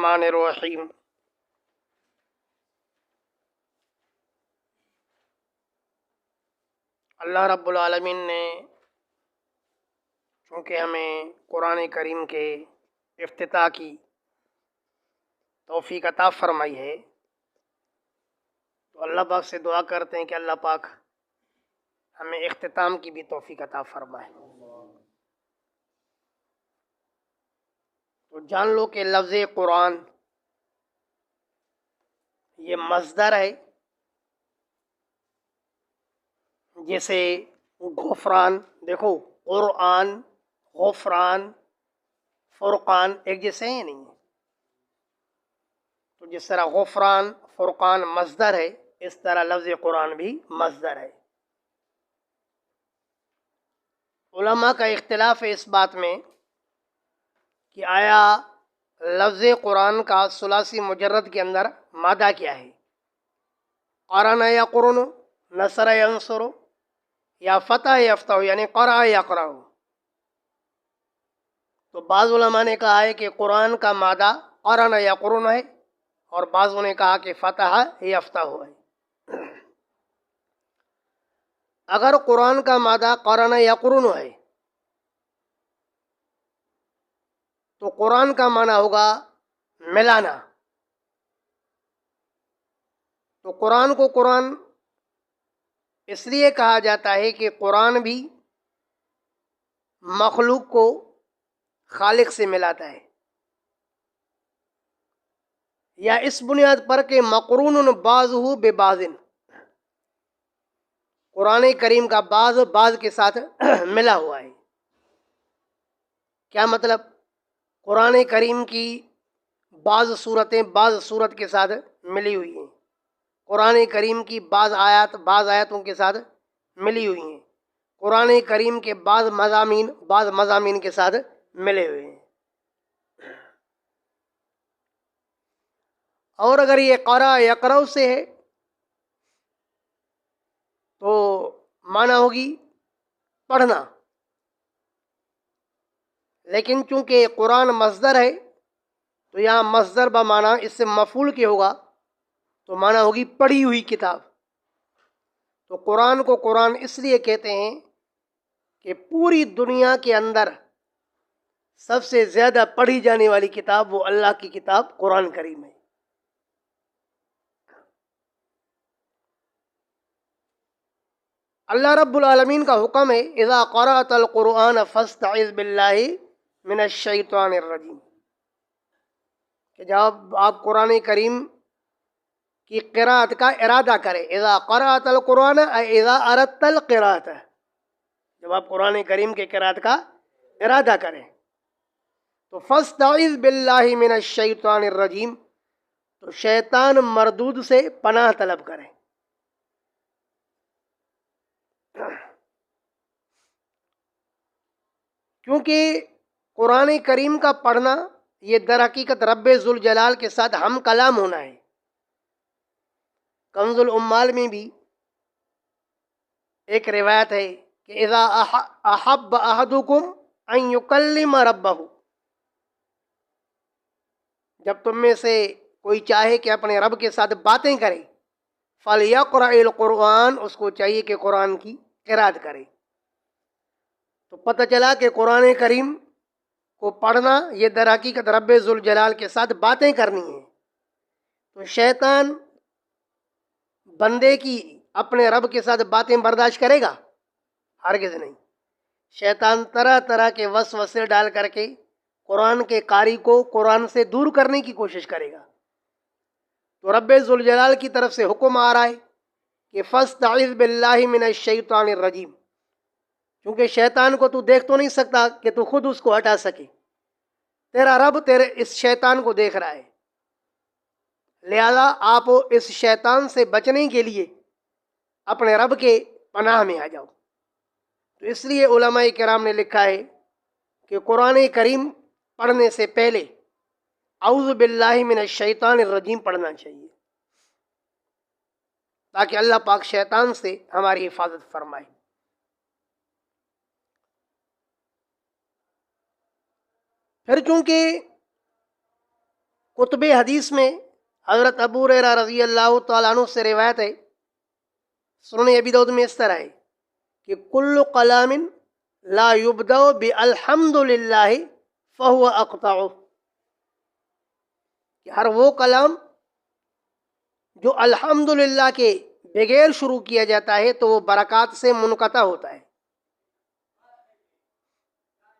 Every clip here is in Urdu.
الرحمن الرحیم۔ اللہ رب العالمین نے چونکہ ہمیں قرآن کریم کے افتتاح کی توفیق عطا فرمائی ہے، تو اللہ پاک سے دعا کرتے ہیں کہ اللہ پاک ہمیں اختتام کی بھی توفیق عطا فرمائے۔ تو جان لو کہ لفظ قرآن یہ مصدر ہے، جیسے غفران، دیکھو قرآن، غفران، فرقان ایک جیسے ہیں نہیں؟ تو جس طرح غفران فرقان مصدر ہے، اس طرح لفظ قرآن بھی مصدر ہے۔ علماء کا اختلاف ہے اس بات میں کہ آیا لفظ قرآن کا ثلاثی مجرد کے اندر مادہ کیا ہے؟ قرن یا قرن، نصر ینصر، یا فتح یفتح، یعنی قرأ یقرأ۔ تو بعض علماء نے کہا ہے کہ قرآن کا مادہ قرن یا قرن ہے، اور بعضوں نے کہا کہ فتح یفتح ہے۔ اگر قرآن کا مادہ قرن یا قرن ہے تو قرآن کا معنی ہوگا ملانا۔ تو قرآن کو قرآن اس لیے کہا جاتا ہے کہ قرآن بھی مخلوق کو خالق سے ملاتا ہے، یا اس بنیاد پر کہ مقرون بعضہ ببعض، قرآن کریم کا بعض کے ساتھ ملا ہوا ہے۔ کیا مطلب؟ قرآن کریم کی بعض صورتیں بعض صورت کے ساتھ ملی ہوئی ہیں، قرآن کریم کی بعض آیاتوں کے ساتھ ملی ہوئی ہیں، قرآن کریم کے بعض مضامین کے ساتھ ملے ہوئے ہیں۔ اور اگر یہ قرأ یقرأ سے ہے تو معنی ہوگی پڑھنا، لیکن چونکہ قرآن مصدر ہے تو یہاں مصدر بمعنی اس سے مفعول کے ہوگا، تو معنی ہوگی پڑھی ہوئی کتاب۔ تو قرآن کو قرآن اس لیے کہتے ہیں کہ پوری دنیا کے اندر سب سے زیادہ پڑھی جانے والی کتاب وہ اللہ کی کتاب قرآن کریم ہے۔ اللہ رب العالمین کا حکم ہے اذا قرأت القرآن فاستعذ باللہ من الشیطان الرجیم، کہ جب آپ قرآن کریم کی قرأت کا ارادہ کریں، اذا قرأت القرآن اے اذا اردت القرأت، جب آپ قرآن کریم کے قرأت کا ارادہ کریں تو فاستعذ باللہ من الشیطان الرجیم، تو شیطان مردود سے پناہ طلب کریں۔ کیونکہ قرآن کریم کا پڑھنا یہ در حقیقت رب ذوالجلال کے ساتھ ہم کلام ہونا ہے۔ کنز العمال میں بھی ایک روایت ہے کہ اذا احب احدکم ان یکلم ربہ، جب تم میں سے کوئی چاہے کہ اپنے رب کے ساتھ باتیں کرے، فَلْيَقْرَئِ الْقُرْآنَ، اس کو چاہیے کہ قرآن کی قرأت کرے۔ تو پتہ چلا کہ قرآن کریم کو پڑھنا یہ در حقیقت رب ذوالجلال کے ساتھ باتیں کرنی ہیں۔ تو شیطان بندے کی اپنے رب کے ساتھ باتیں برداشت کرے گا؟ ہرگز نہیں۔ شیطان طرح طرح کے وسوسے ڈال کر کے قرآن کے قاری کو قرآن سے دور کرنے کی کوشش کرے گا۔ تو رب ذوالجلال کی طرف سے حکم آ رہا ہے کہ فاستعذ باللہ من الشیطان الرجیم، کیونکہ شیطان کو تو دیکھ تو نہیں سکتا کہ تو خود اس کو ہٹا سکے، تیرا رب تیرے اس شیطان کو دیکھ رہا ہے، لہذا آپ اس شیطان سے بچنے کے لیے اپنے رب کے پناہ میں آ جاؤ۔ تو اس لیے علماء کرام نے لکھا ہے کہ قرآن کریم پڑھنے سے پہلے اعوذ باللہ من الشیطان الرجیم پڑھنا چاہیے، تاکہ اللہ پاک شیطان سے ہماری حفاظت فرمائے۔ پھر چونکہ کتب حدیث میں حضرت ابو ہریرہ رضی اللہ تعالیٰ عنہ سے روایت ہے، سنن ابی داؤد میں اس طرح ہے کہ کل کلام لا یبدأ بالحمد للہ فہو اقطع، کہ ہر وہ کلام جو الحمدللہ کے بغیر شروع کیا جاتا ہے تو وہ برکات سے منقطع ہوتا ہے.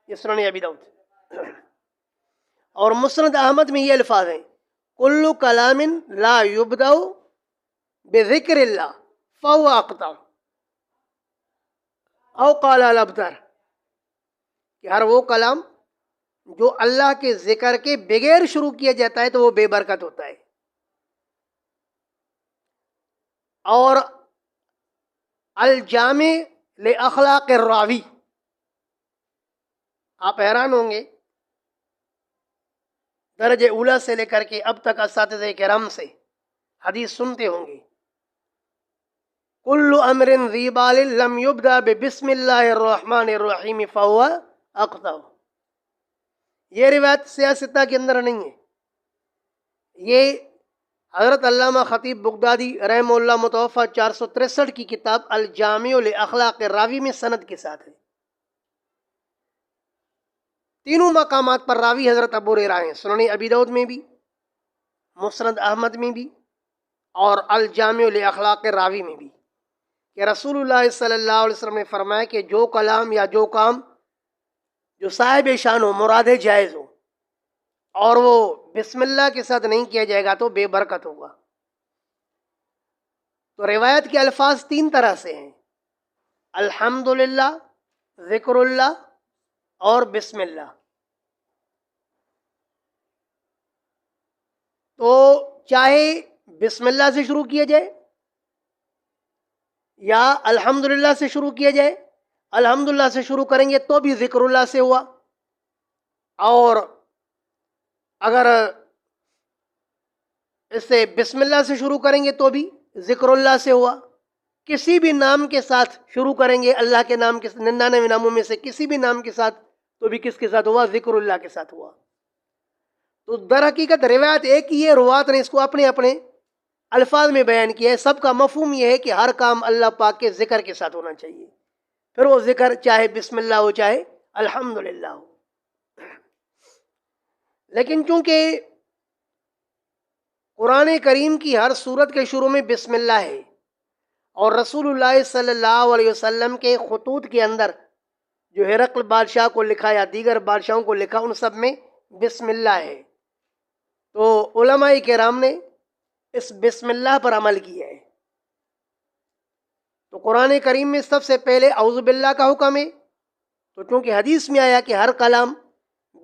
یہ سنن ابی داؤد. اور مسند احمد میں یہ الفاظ ہیں کل کلام لا یبدأ بذکر اللہ فہو اقطع او قال الابتر، کہ ہر وہ کلام جو اللہ کے ذکر کے بغیر شروع کیا جاتا ہے تو وہ بے برکت ہوتا ہے. اور الجامع لاخلاق الراوی، آپ حیران ہوں گے درجہ اولا سے لے کر کے اب تک اساتذہ کرام سے حدیث سنتے ہوں گے، کل امر ذی بال لم یبدأ بسم اللہ الرحمن الرحیم فہو اقطع. یہ روایت سیاستہ کے اندر نہیں ہے، یہ حضرت علامہ خطیب بغدادی رحمہ اللہ متوفہ 463 کی کتاب الجامع لاخلاق الراوی میں سند کے ساتھ ہے. تینوں مقامات پر راوی حضرت ابو ہریرہ ہیں، سنن ابی داؤد میں بھی، مسند احمد میں بھی، اور الجامع لاخلاق الراوی میں بھی، کہ رسول اللہ صلی اللہ علیہ وسلم نے فرمایا کہ جو کلام یا جو کام جو صاحب شان ہو، مراد جائز ہو، اور وہ بسم اللہ کے ساتھ نہیں کیا جائے گا تو بے برکت ہوگا. تو روایت کے الفاظ تین طرح سے ہیں، الحمدللہ، ذکر اللہ اور بسم اللہ. تو چاہے بسم اللہ سے شروع کیا جائے یا الحمدللہ سے شروع کیا جائے، الحمدللہ سے شروع کریں گے تو بھی ذکر اللہ سے ہوا، اور اگر اس سے بسم اللہ سے شروع کریں گے تو بھی ذکر اللہ سے ہوا. کسی بھی نام کے ساتھ شروع کریں گے، اللہ کے نام کے 99 ناموں میں سے کسی بھی نام کے ساتھ، تو بھی کس کے ساتھ ہوا؟ ذکر اللہ کے ساتھ ہوا. تو در حقیقت روایت ایک ہی ہے، روات نے اس کو اپنے اپنے الفاظ میں بیان کیا ہے. سب کا مفہوم یہ ہے کہ ہر کام اللہ پاک کے ذکر کے ساتھ ہونا چاہیے، پھر وہ ذکر چاہے بسم اللہ ہو چاہے الحمدللہ ہو. لیکن چونکہ قرآن کریم کی ہر سورت کے شروع میں بسم اللہ ہے، اور رسول اللہ صلی اللہ علیہ وسلم کے خطوط کے اندر جو ہرقل بادشاہ کو لکھا یا دیگر بادشاہوں کو لکھا ان سب میں بسم اللہ ہے، تو علماء کرام نے اس بسم اللہ پر عمل کیا ہے. تو قرآن کریم میں سب سے پہلے اعوذ باللہ کا حکم ہے، تو چونکہ حدیث میں آیا کہ ہر کلام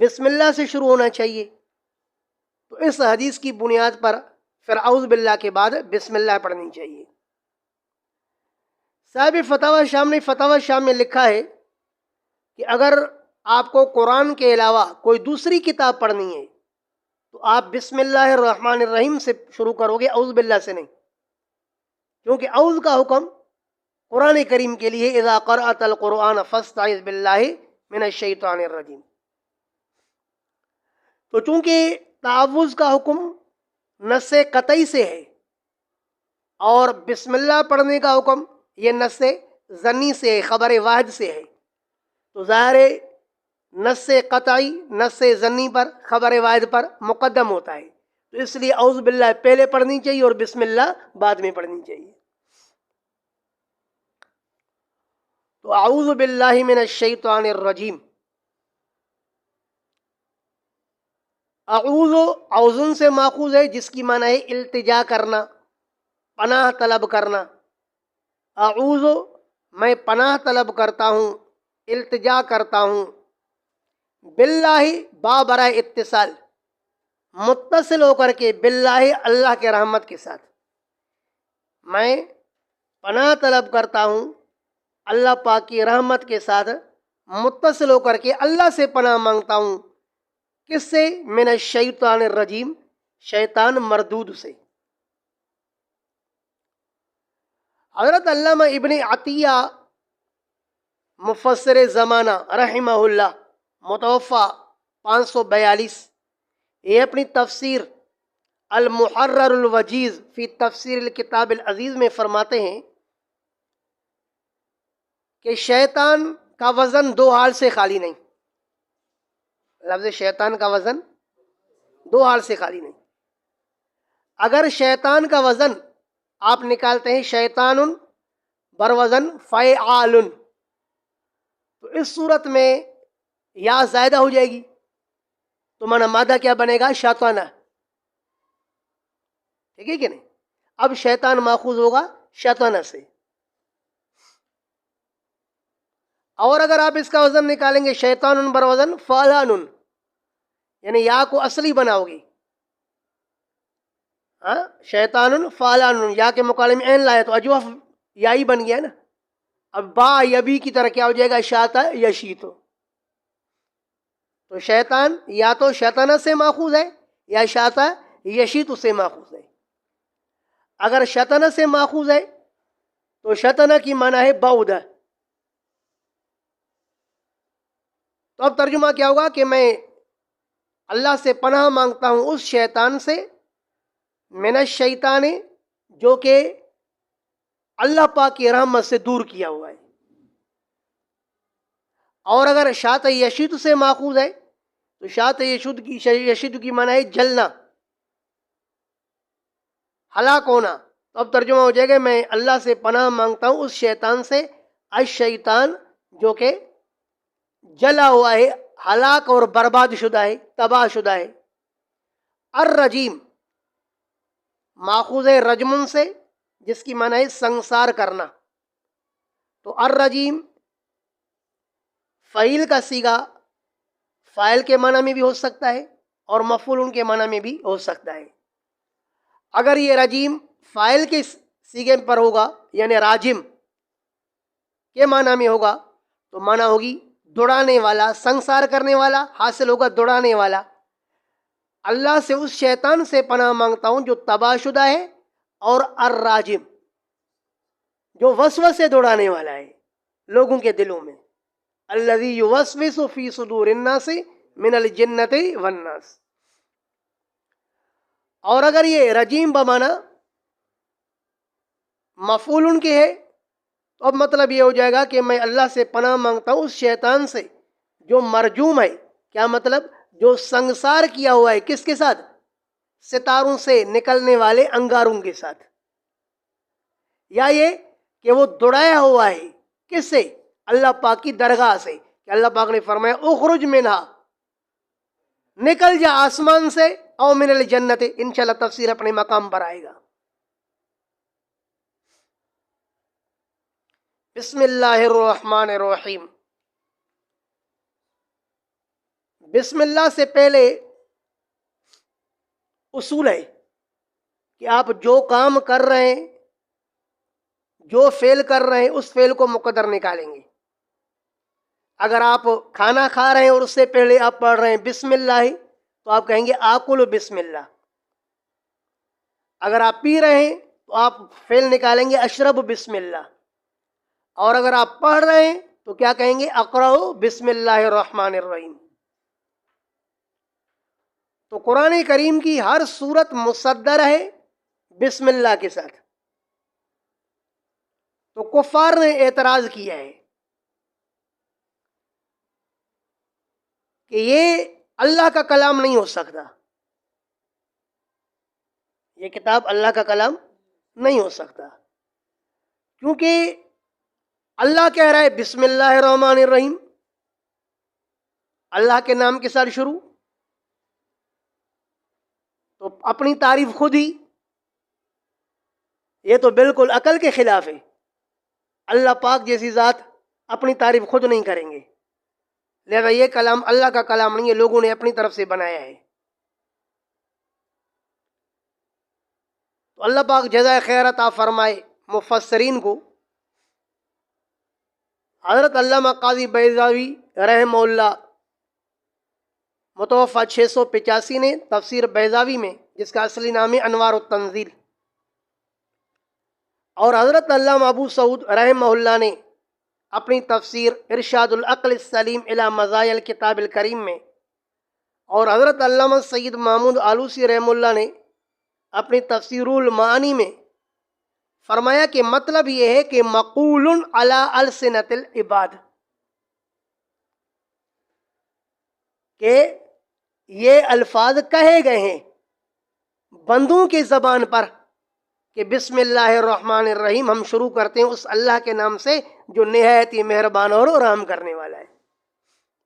بسم اللہ سے شروع ہونا چاہیے، تو اس حدیث کی بنیاد پر پھر اعوذ باللہ کے بعد بسم اللہ پڑھنی چاہیے. صاحب فتاوی شام نے فتاوی شام میں لکھا ہے کہ اگر آپ کو قرآن کے علاوہ کوئی دوسری کتاب پڑھنی ہے تو آپ بسم اللہ الرحمن الرحیم سے شروع کرو گے، اعوذ باللہ سے نہیں، کیونکہ اعوذ کا حکم قرآن کریم کے لیے اذا قرأت القرآن فاستعذ باللہ من الشیطان الرجیم. تو چونکہ تعوذ کا حکم نص قطعی سے ہے اور بسم اللہ پڑھنے کا حکم یہ نص ظنی سے ہے، خبر واحد سے ہے، تو ظاہر نص قطعی نص ظنی پر خبر واحد پر مقدم ہوتا ہے، تو اس لیے اعوذ باللہ پہلے پڑھنی چاہیے اور بسم اللہ بعد میں پڑھنی چاہیے. تو اعوذ باللہ من الشیطان الرجیم، اعوذ اعوذن سے ماخوذ ہے جس کی معنی ہے التجا کرنا، پناہ طلب کرنا. اعوذ میں پناہ طلب کرتا ہوں، التجا کرتا ہوں، باللہ با برائے اتصال، متصل ہو کر کے، باللہ اللہ کے رحمت کے ساتھ. میں پناہ طلب کرتا ہوں اللہ پاک کی رحمت کے ساتھ، متصل ہو کر کے اللہ سے پناہ مانگتا ہوں. کس سے؟ من الشیطان الرجیم، شیطان مردود سے. حضرت علامہ ابن عطیہ مفسر زمانہ رحمہ اللہ متوفہ 542، یہ اپنی تفسیر المحرر الوجیز فی تفسیر الکتاب العزیز میں فرماتے ہیں کہ شیطان کا وزن دو حال سے خالی نہیں. لفظ شیطان کا وزن دو حال سے خالی نہیں. اگر شیطان کا وزن آپ نکالتے ہیں شیطان بر وزن فعال، تو اس صورت میں یا زائدہ ہو جائے گی تو مانا مادہ کیا بنے گا؟ شیطانہ. ٹھیک ہے کہ نہیں؟ اب شیطان ماخوذ ہوگا شیطانہ سے. اور اگر آپ اس کا وزن نکالیں گے شیطان بر وزن فعلان، یعنی یا کو اصلی بناؤ گے، شیطان فعلان، یا کے مقابلے میں عین لایا تو اجوف یا ہی بن گیا نا. اب با یبی کی طرح کیا ہو جائے گا؟ شاتا یشیتو. تو شیطان یا تو شیطانہ سے ماخوذ ہے یا شاتا یشیتو سے ماخوذ ہے. اگر شیطانہ سے ماخوذ ہے تو شیطانہ کی معنی ہے بعودہ. تو اب ترجمہ کیا ہوگا کہ میں اللہ سے پناہ مانگتا ہوں اس شیطان سے، من الشیطان، جو کہ اللہ پاک کی رحمت سے دور کیا ہوا ہے. اور اگر شاط یشید سے ماخوذ ہے تو شاط یشید کی معنی ہے جلنا، ہلاک ہونا. تو اب ترجمہ ہو جائے گا میں اللہ سے پناہ مانگتا ہوں اس شیطان سے، الشیطان جو کہ جلا ہوا ہے، ہلاک اور برباد شدہ ہے، تباہ شدہ ہے. الرجیم ماخوذ ہے رجمن سے، جس کی معنی ہے سنسار کرنا. تو الرجیم فعیل کا صیغہ فاعل کے معنی میں بھی ہو سکتا ہے اور مفعول کے معنی میں بھی ہو سکتا ہے. اگر یہ رجیم فاعل کے صیغے پر ہوگا یعنی راجم کے معنی میں ہوگا تو معنی ہوگی دوڑانے والا، سنسار کرنے والا، حاصل ہوگا دوڑانے والا. اللہ سے اس شیطان سے پناہ مانگتا ہوں جو تباہ شدہ ہے، اور الراجم جو وسوسے دوڑانے والا ہے لوگوں کے دلوں میں. الذی یوسوس فی صدور الناس من الجنۃ والناس. اور اگر یہ رجیم بمانا مفعول کے ہے تو اب مطلب یہ ہو جائے گا کہ میں اللہ سے پناہ مانگتا ہوں اس شیطان سے جو مرجوم ہے. کیا مطلب؟ جو سنسار کیا ہوا ہے. کس کے ساتھ؟ ستاروں سے نکلنے والے انگاروں کے ساتھ. یا یہ کہ وہ دوڑایا ہوا ہے کس سے؟ اللہ پاک کی درگاہ سے، کہ اللہ پاک نے فرمایا اخرج منہا، نکل جا آسمان سے، او من الجنت. انشاءاللہ تفسیر اپنے مقام پر آئے گا. بسم اللہ الرحمن الرحیم. بسم اللہ سے پہلے اصول ہے کہ آپ جو کام کر رہے ہیں، جو فعل کر رہے ہیں، اس فعل کو مقدر نکالیں گے. اگر آپ کھانا کھا رہے ہیں اور اس سے پہلے آپ پڑھ رہے ہیں بسم اللہ تو آپ کہیں گے آکل بسم اللہ. اگر آپ پی رہے ہیں تو آپ فعل نکالیں گے اشرب بسم اللہ. اور اگر آپ پڑھ رہے ہیں تو کیا کہیں گے؟ اقرأ بسم اللہ الرحمن الرحیم. تو قرآن کریم کی ہر صورت مصدر ہے بسم اللہ کے ساتھ. تو کفار نے اعتراض کیا ہے کہ یہ اللہ کا کلام نہیں ہو سکتا، یہ کتاب اللہ کا کلام نہیں ہو سکتا، کیونکہ اللہ کہہ رہا ہے بسم اللہ الرحمن الرحیم، اللہ کے نام کے ساتھ شروع. تو اپنی تعریف خود ہی، یہ تو بالکل عقل کے خلاف ہے. اللہ پاک جیسی ذات اپنی تعریف خود نہیں کریں گے. لہذا یہ کلام اللہ کا کلام نہیں ہے، لوگوں نے اپنی طرف سے بنایا ہے. تو اللہ پاک جزائے خیر عطا فرمائے مفسرین کو. حضرت علامہ قاضی بیضاوی رحمہ اللہ متوفہ 685 نے تفسیر بیضاوی میں، جس کا اصلی نام ہے انوار التنزیل، اور حضرت علامہ ابو سعود رحمہ اللہ نے اپنی تفسیر ارشاد العقل السلیم الی مزایا الکتاب الکریم میں، اور حضرت علامہ سید محمود آلوسی رحمہ اللہ نے اپنی تفسیر المعانی میں فرمایا کہ مطلب یہ ہے کہ مقول علی السنۃ العباد، کہ یہ الفاظ کہے گئے ہیں بندوں کی زبان پر کہ بسم اللہ الرحمن الرحیم، ہم شروع کرتے ہیں اس اللہ کے نام سے جو نہایت ہی مہربان اور رحم کرنے والا ہے۔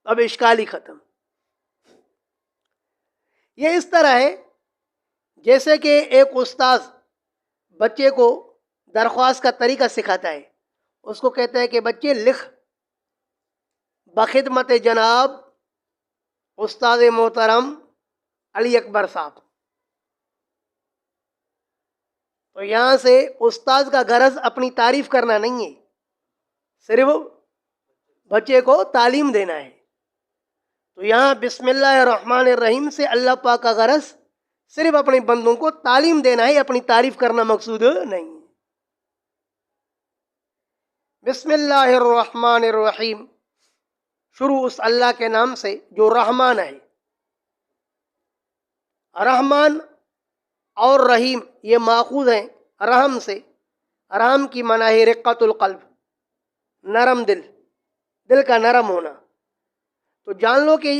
اب اشکال ہی ختم۔ یہ اس طرح ہے جیسے کہ ایک استاذ بچے کو درخواست کا طریقہ سکھاتا ہے، اس کو کہتا ہے کہ بچے لکھ بخدمت جناب استاد محترم علی اکبر صاحب۔ تو یہاں سے استاذ کا غرض اپنی تعریف کرنا نہیں ہے، صرف بچے کو تعلیم دینا ہے۔ تو یہاں بسم اللہ الرحمن الرحیم سے اللہ پاک کا غرض صرف اپنے بندوں کو تعلیم دینا ہے، اپنی تعریف کرنا مقصود نہیں ہے۔ بسم اللہ الرحمن الرحیم، شروع اس اللہ کے نام سے جو رحمان ہے۔ رحمان اور رحیم یہ ماخوذ ہیں رحم سے۔ رحم کی معنی ہے رقت القلب، نرم دل، دل کا نرم ہونا۔ تو جان لو کہ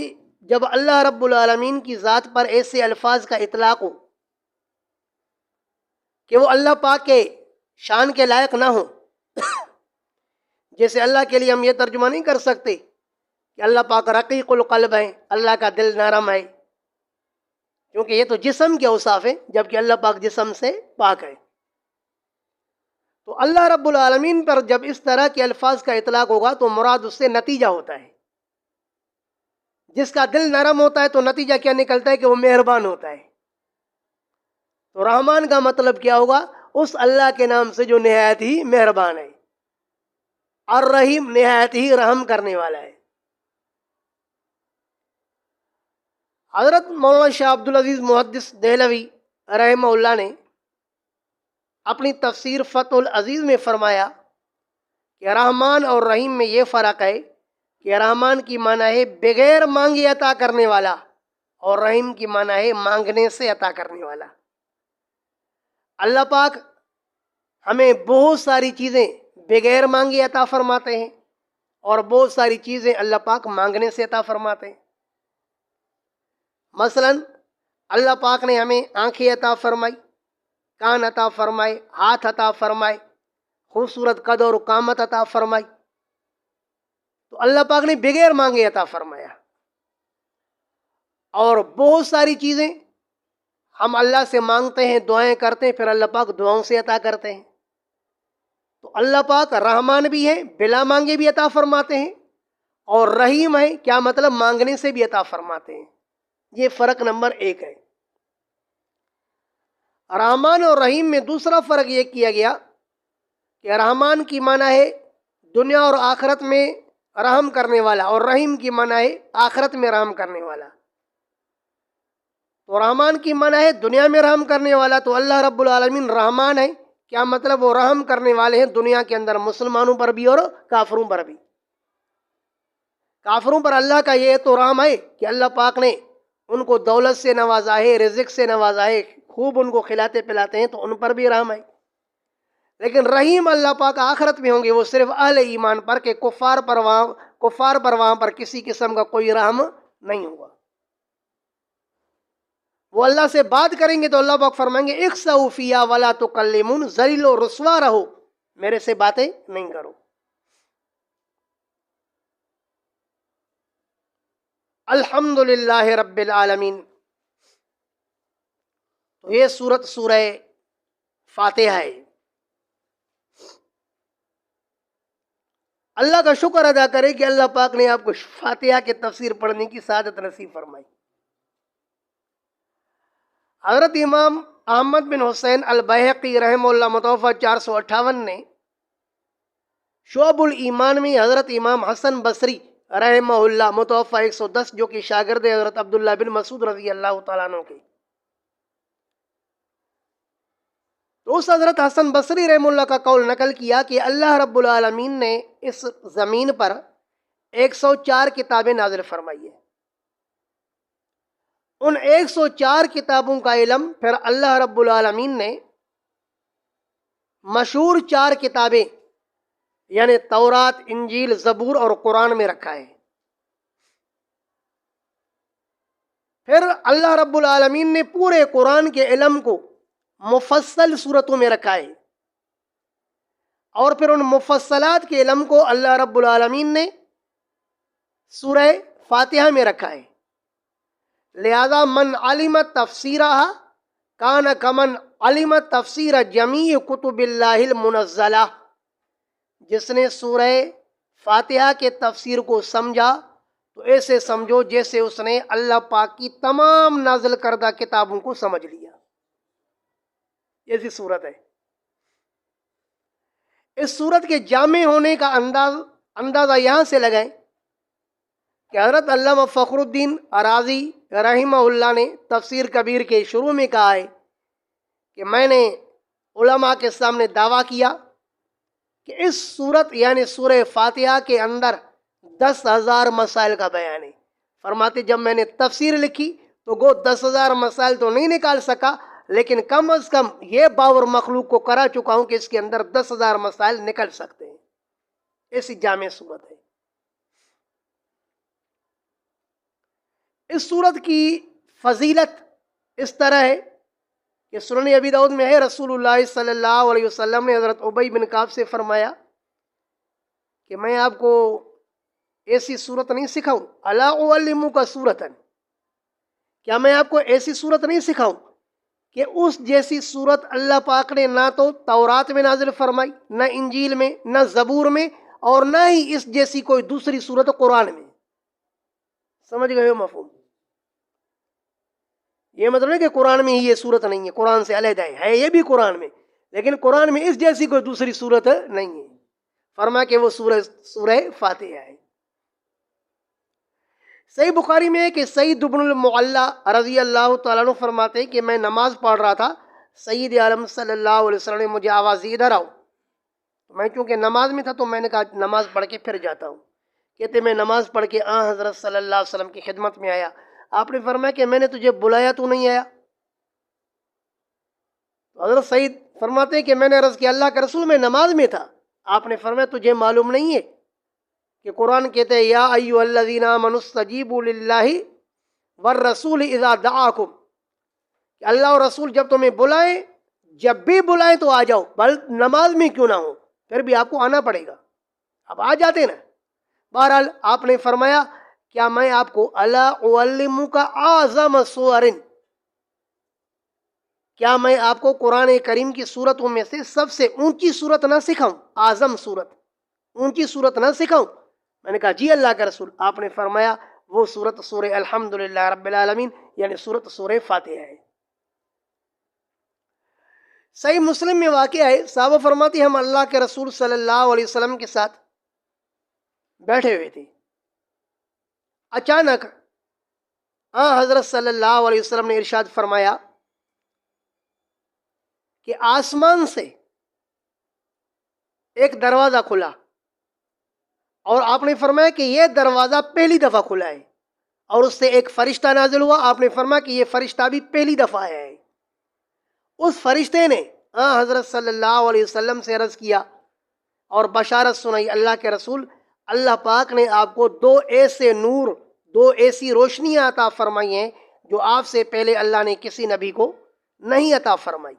جب اللہ رب العالمین کی ذات پر ایسے الفاظ کا اطلاق ہو کہ وہ اللہ پاک کے شان کے لائق نہ ہو، جیسے اللہ کے لیے ہم یہ ترجمہ نہیں کر سکتے کہ اللہ پاک رقیق القلب ہے، اللہ کا دل نرم ہے، کیونکہ یہ تو جسم کے اوصاف ہیں، جبکہ اللہ پاک جسم سے پاک ہے۔ تو اللہ رب العالمین پر جب اس طرح کے الفاظ کا اطلاق ہوگا تو مراد اس سے نتیجہ ہوتا ہے۔ جس کا دل نرم ہوتا ہے تو نتیجہ کیا نکلتا ہے کہ وہ مہربان ہوتا ہے۔ تو رحمان کا مطلب کیا ہوگا؟ اس اللہ کے نام سے جو نہایت ہی مہربان ہے، اور رحیم نہایت ہی رحم کرنے والا ہے۔ حضرت مولانا شاہ عبد العزیز محدث دہلوی رحمہ اللہ نے اپنی تفسیر فتح العزیز میں فرمایا کہ رحمان اور رحیم میں یہ فرق ہے کہ رحمان کی معنی ہے بغیر مانگے عطا کرنے والا، اور رحیم کی معنی ہے مانگنے سے عطا کرنے والا۔ اللہ پاک ہمیں بہت ساری چیزیں بغیر مانگے عطا فرماتے ہیں، اور بہت ساری چیزیں اللہ پاک مانگنے سے عطا فرماتے ہیں۔ مثلا اللہ پاک نے ہمیں آنکھیں عطا فرمائی، کان عطا فرمائے، ہاتھ عطا فرمائے، خوبصورت قد اور قامت عطا فرمائی، تو اللہ پاک نے بغیر مانگے عطا فرمایا۔ اور بہت ساری چیزیں ہم اللہ سے مانگتے ہیں، دعائیں کرتے ہیں، پھر اللہ پاک دعاؤں سے عطا کرتے ہیں۔ تو اللہ پاک رحمان بھی ہے، بلا مانگے بھی عطا فرماتے ہیں، اور رحیم ہے، کیا مطلب مانگنے سے بھی عطا فرماتے ہیں۔ یہ فرق نمبر 1 ہے۔ رحمان اور رحیم میں دوسرا فرق یہ کیا گیا کہ رحمان کی معنی ہے دنیا اور آخرت میں رحم کرنے والا، اور رحیم کی معنی ہے آخرت میں رحم کرنے والا۔ تو رحمان کی معنی ہے دنیا میں رحم کرنے والا، تو اللہ رب العالمین رحمان ہے، کیا مطلب وہ رحم کرنے والے ہیں دنیا کے اندر مسلمانوں پر بھی اور کافروں پر بھی۔ کافروں پر اللہ کا یہ تو رحم ہے کہ اللہ پاک نے ان کو دولت سے نوازا ہے، رزق سے نوازا ہے، خوب ان کو کھلاتے پلاتے ہیں، تو ان پر بھی رحم ہے۔ لیکن رحیم اللہ پاک آخرت میں ہوں گے وہ صرف اہل ایمان پر، کہ کفار پر وہاں پر کسی قسم کا کوئی رحم نہیں ہوگا۔ وہ اللہ سے بات کریں گے تو اللہ پاک فرمائیں گے اخسؤ فیہا ولا تکلمون، ذلیل و رسوا رہو، میرے سے باتیں نہیں کرو۔ الحمدللہ رب العالمین۔ تو یہ سورت سورہ فاتحہ ہے۔ اللہ کا شکر ادا کرے کہ اللہ پاک نے آپ کو فاتحہ کی تفسیر پڑھنے کی سعادت نصیب فرمائی۔ حضرت امام احمد بن حسین البیہقی رحمہ اللہ متوفی 458 نے شعب الایمان میں حضرت امام حسن بصری رحمہ اللہ متوفی 110 جو کہ شاگرد حضرت عبداللہ بن مسعود رضی اللہ تعالیٰ عنہ کے، تو اس حضرت حسن بصری رحمہ اللہ کا قول نقل کیا کہ اللہ رب العالمین نے اس زمین پر 104 کتابیں نازل فرمائی ہیں، ان 104 کتابوں کا علم پھر اللہ رب العالمین نے مشہور 4 کتابیں یعنی تورات، انجیل، زبور اور قرآن میں رکھا ہے۔ پھر اللہ رب العالمین نے پورے قرآن کے علم کو مفصل صورتوں میں رکھا ہے، اور پھر ان مفصلات کے علم کو اللہ رب العالمین نے سورہ فاتحہ میں رکھا ہے۔ لہذا من علم تفسیرہ کان کمن علم تفسیر جمیع کتب اللہ المنزلہ، جس نے سورہ فاتحہ کے تفسیر کو سمجھا تو ایسے سمجھو جیسے اس نے اللہ پاک کی تمام نازل کردہ کتابوں کو سمجھ لیا۔ ایسی صورت ہے۔ اس صورت کے جامع ہونے کا اندازہ یہاں سے لگائیں کہ حضرت علامہ فخر الدین رازی رحمہ اللہ نے تفسیر کبیر کے شروع میں کہا ہے کہ میں نے علماء کے سامنے دعویٰ کیا کہ اس صورت یعنی سورہ فاتحہ کے اندر 10,000 مسائل کا بیان ہے۔ فرماتے جب میں نے تفسیر لکھی تو گو 10,000 مسائل تو نہیں نکال سکا، لیکن کم از کم یہ باور مخلوق کو کرا چکا ہوں کہ اس کے اندر 10,000 مسائل نکل سکتے ہیں۔ ایسی جامع صورت ہے۔ اس صورت کی فضیلت اس طرح ہے کہ سنن ابی داؤد میں ہے، رسول اللہ صلی اللہ علیہ وسلم نے حضرت ابی بن کعب سے فرمایا کہ میں آپ کو ایسی صورت نہیں سکھاؤں، الا اعلمک صورتا، کیا میں آپ کو ایسی صورت نہیں سکھاؤں کہ اس جیسی صورت اللہ پاک نے نہ تو تورات میں نازل فرمائی، نہ انجیل میں، نہ زبور میں، اور نہ ہی اس جیسی کوئی دوسری صورت قرآن میں۔ سمجھ گئے ہو مفہوم؟ یہ مطلب ہے کہ قرآن میں ہی یہ صورت نہیں ہے، قرآن سے علیحدہ ہے یہ بھی قرآن میں، لیکن قرآن میں اس جیسی کوئی دوسری صورت نہیں ہے۔ فرما کہ وہ سورہ فاتحہ ہے۔ صحیح بخاری میں ہے کہ سعید بن المعلا رضی اللہ تعالیٰ عنہ فرماتے ہیں کہ میں نماز پڑھ رہا تھا، سید عالم صلی اللہ علیہ وسلم نے مجھے آواز دی ادھر آؤ، میں چونکہ نماز میں تھا تو میں نے کہا نماز پڑھ کے پھر جاتا ہوں۔ کہتے میں نماز پڑھ کے حضرت صلی اللہ علیہ وسلم کی خدمت میں آیا، آپ نے فرمایا کہ میں نے تجھے بلایا تو نہیں آیا؟ تو حضرت سعید فرماتے ہیں کہ میں نے عرض کیا اللہ کے رسول میں نماز میں تھا، آپ نے فرمایا تجھے معلوم نہیں ہے کہ قرآن کہتے ہیں یا ایھا الذین آمنوا استجیبوا للہ والرسول اذا دعاکم، کہ اللہ اور رسول جب تمہیں بلائیں، جب بھی بلائیں تو آ جاؤ، بل نماز میں کیوں نہ ہو، پھر بھی آپ کو آنا پڑے گا، اب آ جاتے نا۔ بہرحال آپ نے فرمایا کیا میں آپ کو الا اعلمک اعظم سور، کیا میں آپ کو قرآن کریم کی صورتوں میں سے سب سے اونچی صورت نہ سکھاؤں، اعظم صورت، اونچی صورت نہ سکھاؤں؟ میں نے کہا جی اللہ کا رسول۔ آپ نے فرمایا وہ صورت سورہ الحمدللہ رب العالمین یعنی صورت سورہ فاتحہ ہے۔ صحیح مسلم میں واقع ہے، صحابہ فرماتے ہم اللہ کے رسول صلی اللہ علیہ وسلم کے ساتھ بیٹھے ہوئے تھے، اچانک حضرت صلی اللہ علیہ وسلم نے ارشاد فرمایا کہ آسمان سے ایک دروازہ کھلا، اور آپ نے فرمایا کہ یہ دروازہ پہلی دفعہ کھلا ہے، اور اس سے ایک فرشتہ نازل ہوا، آپ نے فرمایا کہ یہ فرشتہ بھی پہلی دفعہ آیا ہے۔ اس فرشتے نے حضرت صلی اللہ علیہ وسلم سے عرض کیا اور بشارت سنائی اللہ کے رسول اللہ پاک نے آپ کو 2 ایسے نور، 2 ایسی روشنیاں عطا فرمائی ہیں جو آپ سے پہلے اللہ نے کسی نبی کو نہیں عطا فرمائی۔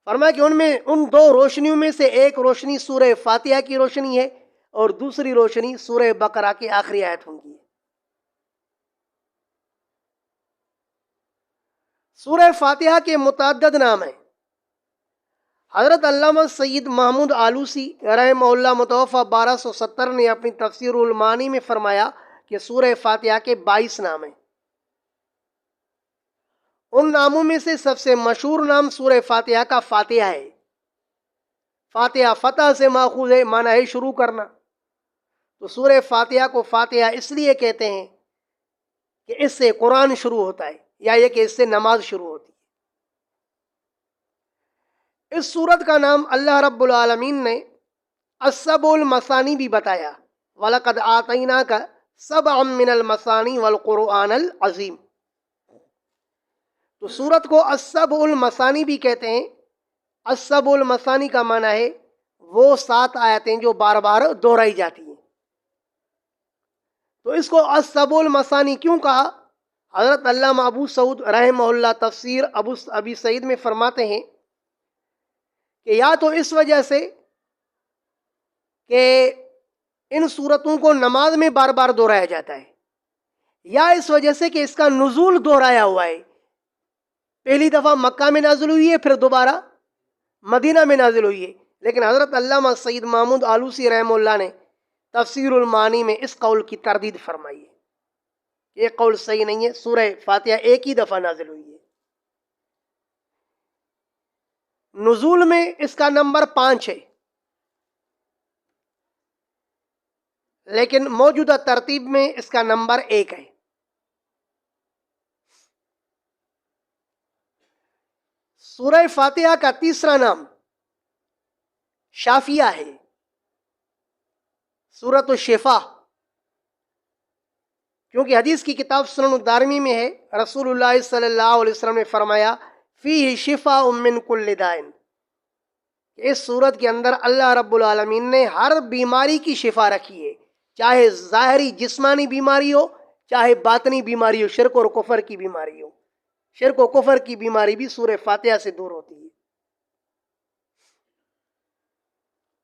فرمایا کہ ان 2 روشنیوں میں سے ایک روشنی سورہ فاتحہ کی روشنی ہے اور دوسری روشنی سورہ بقرہ کی آخری آیت ہوں گی۔ سورہ فاتحہ کے متعدد نام ہیں۔ حضرت علامہ سید محمود آلوسی رحمہ اللہ متوفی 1270 نے اپنی تفسیر المعانی میں فرمایا کہ سورہ فاتحہ کے 22 نام ہیں۔ ان ناموں میں سے سب سے مشہور نام سورہ فاتحہ کا فاتحہ ہے۔ فاتحہ فتح سے ماخوذ ہے، معنی ہے شروع کرنا، تو سورہ فاتحہ کو فاتحہ اس لیے کہتے ہیں کہ اس سے قرآن شروع ہوتا ہے، یا یہ کہ اس سے نماز شروع ہوتی ہے۔ اس سورت کا نام اللہ رب العالمین نے السبع المثانی بھی بتایا، وَلَقَدْ آتَيْنَاكَ سَبْعًا مِّنَ الْمَثَانِي وَالْقُرْآنَ الْعَظِيمِ۔ تو سورت کو السبع المثانی بھی کہتے ہیں. السبع المثانی کا معنی ہے وہ 7 آیتیں جو بار بار دہرائی جاتی ہیں. تو اس کو السبع المثانی کیوں کہا؟ حضرت علامہ ابو سعود رحمہ اللہ تفسیر ابی سعید میں فرماتے ہیں کہ یا تو اس وجہ سے کہ ان صورتوں کو نماز میں بار بار دہرایا جاتا ہے، یا اس وجہ سے کہ اس کا نزول دہرایا ہوا ہے. پہلی دفعہ مکہ میں نازل ہوئی ہے، پھر دوبارہ مدینہ میں نازل ہوئی ہے. لیکن حضرت علامہ سید محمود آلوسی رحمہ اللہ نے تفسیر المعانی میں اس قول کی تردید فرمائی ہے. یہ قول صحیح نہیں ہے. سورہ فاتحہ ایک ہی دفعہ نازل ہوئی ہے. نزول میں اس کا نمبر 5 ہے، لیکن موجودہ ترتیب میں اس کا نمبر 1 ہے. سورہ فاتحہ کا تیسرا نام شافیہ ہے، سورۃ الشفا، کیونکہ حدیث کی کتاب سنن الدارمی میں ہے رسول اللہ صلی اللہ علیہ وسلم نے فرمایا فیہ شفاء من کل داء، اس سورت کے اندر اللہ رب العالمین نے ہر بیماری کی شفا رکھی ہے، چاہے ظاہری جسمانی بیماری ہو، چاہے باطنی بیماری ہو، شرک اور کفر کی بیماری ہو. شرک و کفر کی بیماری بھی سورہ فاتحہ سے دور ہوتی ہے.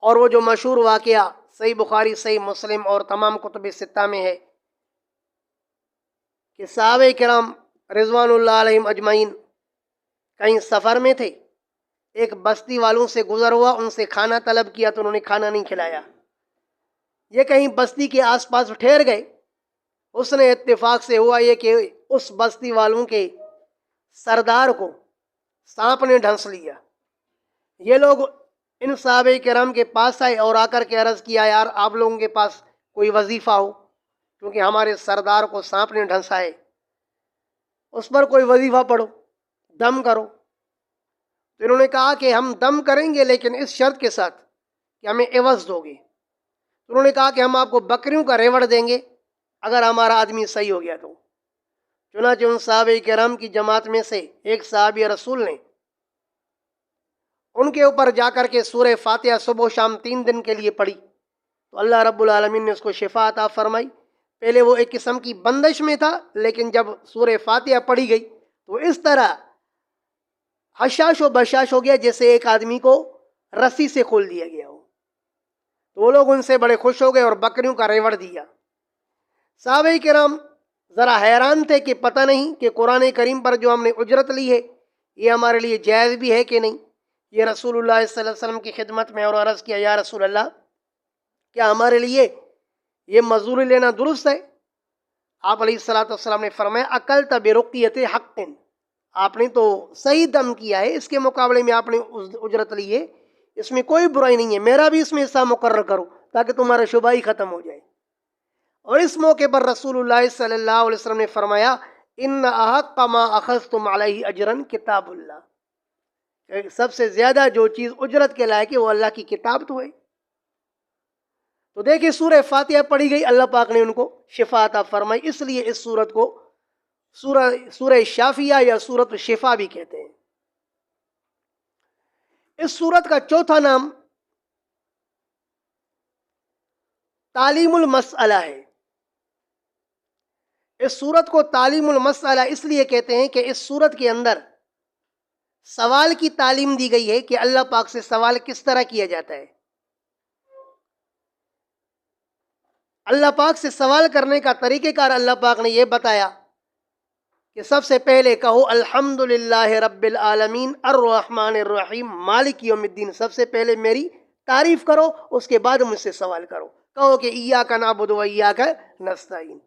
اور وہ جو مشہور واقعہ صحیح بخاری، صحیح مسلم اور تمام کتب ستہ میں ہے کہ صحابہ کرام رضوان اللہ علیہم اجمعین کہیں سفر میں تھے، ایک بستی والوں سے گزر ہوا، ان سے کھانا طلب کیا تو انہوں نے کھانا نہیں کھلایا. یہ کہیں بستی کے آس پاس ٹھہر گئے. اس نے اتفاق سے ہوا یہ کہ اس بستی والوں کے سردار کو سانپ نے ڈھنس لیا. یہ لوگ ان صحابہ کرام کے پاس آئے اور آ کر کے عرض کیا یار آپ لوگوں کے پاس کوئی وظیفہ ہو، کیونکہ ہمارے سردار کو سانپ نے ڈھنسا ہے، اس پر کوئی وظیفہ پڑھو، دم کرو. تو انہوں نے کہا کہ ہم دم کریں گے لیکن اس شرط کے ساتھ کہ ہمیں عوض دو گے. تو انہوں نے کہا کہ ہم آپ کو بکریوں کا ریوڑ دیں گے اگر ہمارا آدمی صحیح ہو گیا تو. چنانچہ ان صحابہ کرام کی جماعت میں سے ایک صحابی رسول نے ان کے اوپر جا کر کے سورہ فاتحہ صبح و شام 3 دن کے لیے پڑھی تو اللہ رب العالمین نے اس کو شفا عطا فرمائی. پہلے وہ ایک قسم کی بندش میں تھا، لیکن جب سورہ فاتحہ پڑھی گئی تو اس طرح حشاش و بشاش ہو گیا جیسے ایک آدمی کو رسی سے کھول دیا گیا ہو. تو وہ لوگ ان سے بڑے خوش ہو گئے اور بکریوں کا ریوڑ دیا. صحابہ کرام ذرا حیران تھے کہ پتہ نہیں کہ قرآن کریم پر جو ہم نے اجرت لی ہے یہ ہمارے لیے جائز بھی ہے کہ نہیں. یہ رسول اللہ صلی اللہ علیہ وسلم کی خدمت میں اور عرض کیا یا رسول اللہ کیا ہمارے لیے یہ مزدوری لینا درست ہے؟ آپ علیہ الصلوۃ والسلام نے فرمایا اکلت برقیۃ حق، آپ نے تو صحیح دم کیا ہے، اس کے مقابلے میں آپ نے اجرت لی ہے، اس میں کوئی برائی نہیں ہے، میرا بھی اس میں حصہ مقرر کرو تاکہ تمہارا شبہ ہی ختم ہو جائے. اور اس موقع پر رسول اللہ صلی اللہ علیہ وسلم نے فرمایا ان احق ما اخذتم علیہ اجرا کتاب اللہ، سب سے زیادہ جو چیز اجرت کے لائق ہے وہ اللہ کی کتاب تو ہے. تو دیکھیں سورہ فاتحہ پڑھی گئی، اللہ پاک نے ان کو شفا عطا فرمائی، اس لیے اس سورت کو سورہ شافیہ یا سورۃ الشفا بھی کہتے ہیں. اس سورت کا چوتھا نام تعلیم المسئلہ ہے. اس سورت کو تعلیم المسئلہ اس لیے کہتے ہیں کہ اس سورت کے اندر سوال کی تعلیم دی گئی ہے کہ اللہ پاک سے سوال کس طرح کیا جاتا ہے. اللہ پاک سے سوال کرنے کا طریقہ کار اللہ پاک نے یہ بتایا کہ سب سے پہلے کہو الحمدللہ رب العالمین الرحمن الرحیم مالک یوم الدین، سب سے پہلے میری تعریف کرو، اس کے بعد مجھ سے سوال کرو. کہو کہ ایاک نعبد و ایاک نستعین.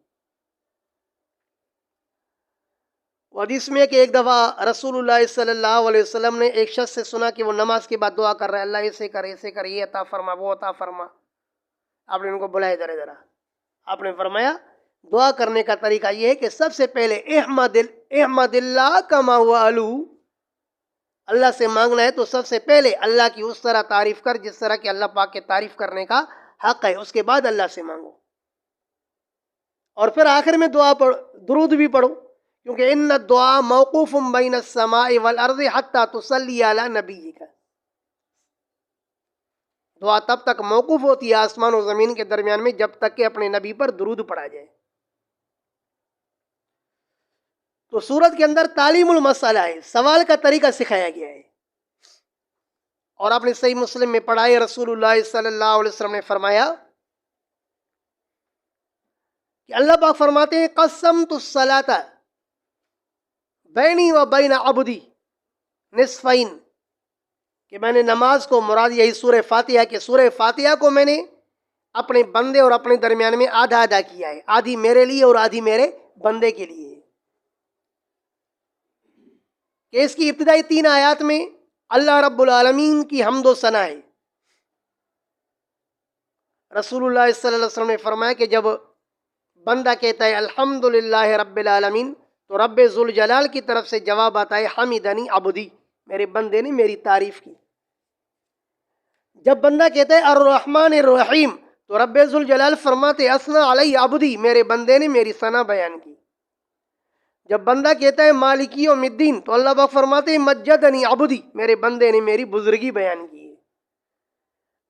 حدیث میں کہ ایک دفعہ رسول اللہ صلی اللہ علیہ وسلم نے ایک شخص سے سنا کہ وہ نماز کے بعد دعا کر رہا ہے اللہ ایسے کر ایسے کر، یہ عطا فرما وہ عطا فرما. آپ نے ان کو بلایا ذرا، آپ نے فرمایا دعا کرنے کا طریقہ یہ ہے کہ سب سے پہلے احمد اللہ کما ہوا اللہ سے مانگنا ہے تو سب سے پہلے اللہ کی اس طرح تعریف کر جس طرح کہ اللہ پاک کے تعریف کرنے کا حق ہے، اس کے بعد اللہ سے مانگو. اور پھر آخر میں دعا پڑھو، درود بھی پڑھو، کیونکہ ان الدعاء موقوف بین السماء والارض حتی تصلی علی نبیک، دعا تب تک موقوف ہوتی ہے آسمان و زمین کے درمیان میں جب تک کہ اپنے نبی پر درود پڑھا جائے۔ تو سورت کے اندر تعلیم المسئلہ ہے، سوال کا طریقہ سکھایا گیا ہے۔ اور آپ نے صحیح مسلم میں پڑھا ہے، رسول اللہ صلی اللہ علیہ وسلم نے فرمایا کہ اللہ پاک فرماتے ہیں قسمت الصلاۃ بینی و بین عبدی نصفین، کہ میں نے نماز کو، مراد یہی سورہ فاتحہ، کہ سورہ فاتحہ کو میں نے اپنے بندے اور اپنے درمیان میں آدھا آدھا کیا ہے، آدھی میرے لیے اور آدھی میرے بندے کے لیے، کہ اس کی ابتدائی 3 آیات میں اللہ رب العالمین کی حمد و ثنا ہے۔ رسول اللہ صلی اللہ علیہ وسلم نے فرمایا کہ جب بندہ کہتا ہے الحمدللہ رب العالمین، تو رب ذوالجلال کی طرف سے جواب آتا ہے حمدنی عبدی، میرے بندے نے میری تعریف کی۔ جب بندہ کہتا ہے الرحمن الرحیم، تو رب ذوالجلال فرماتے اثنا علی عبدی، میرے بندے نے میری ثنا بیان کی۔ جب بندہ کہتا ہے مالکی یوم الدین، تو اللہ پاک فرماتے ہیں مجدنی عبدی، میرے بندے نے میری بزرگی بیان کی ہے۔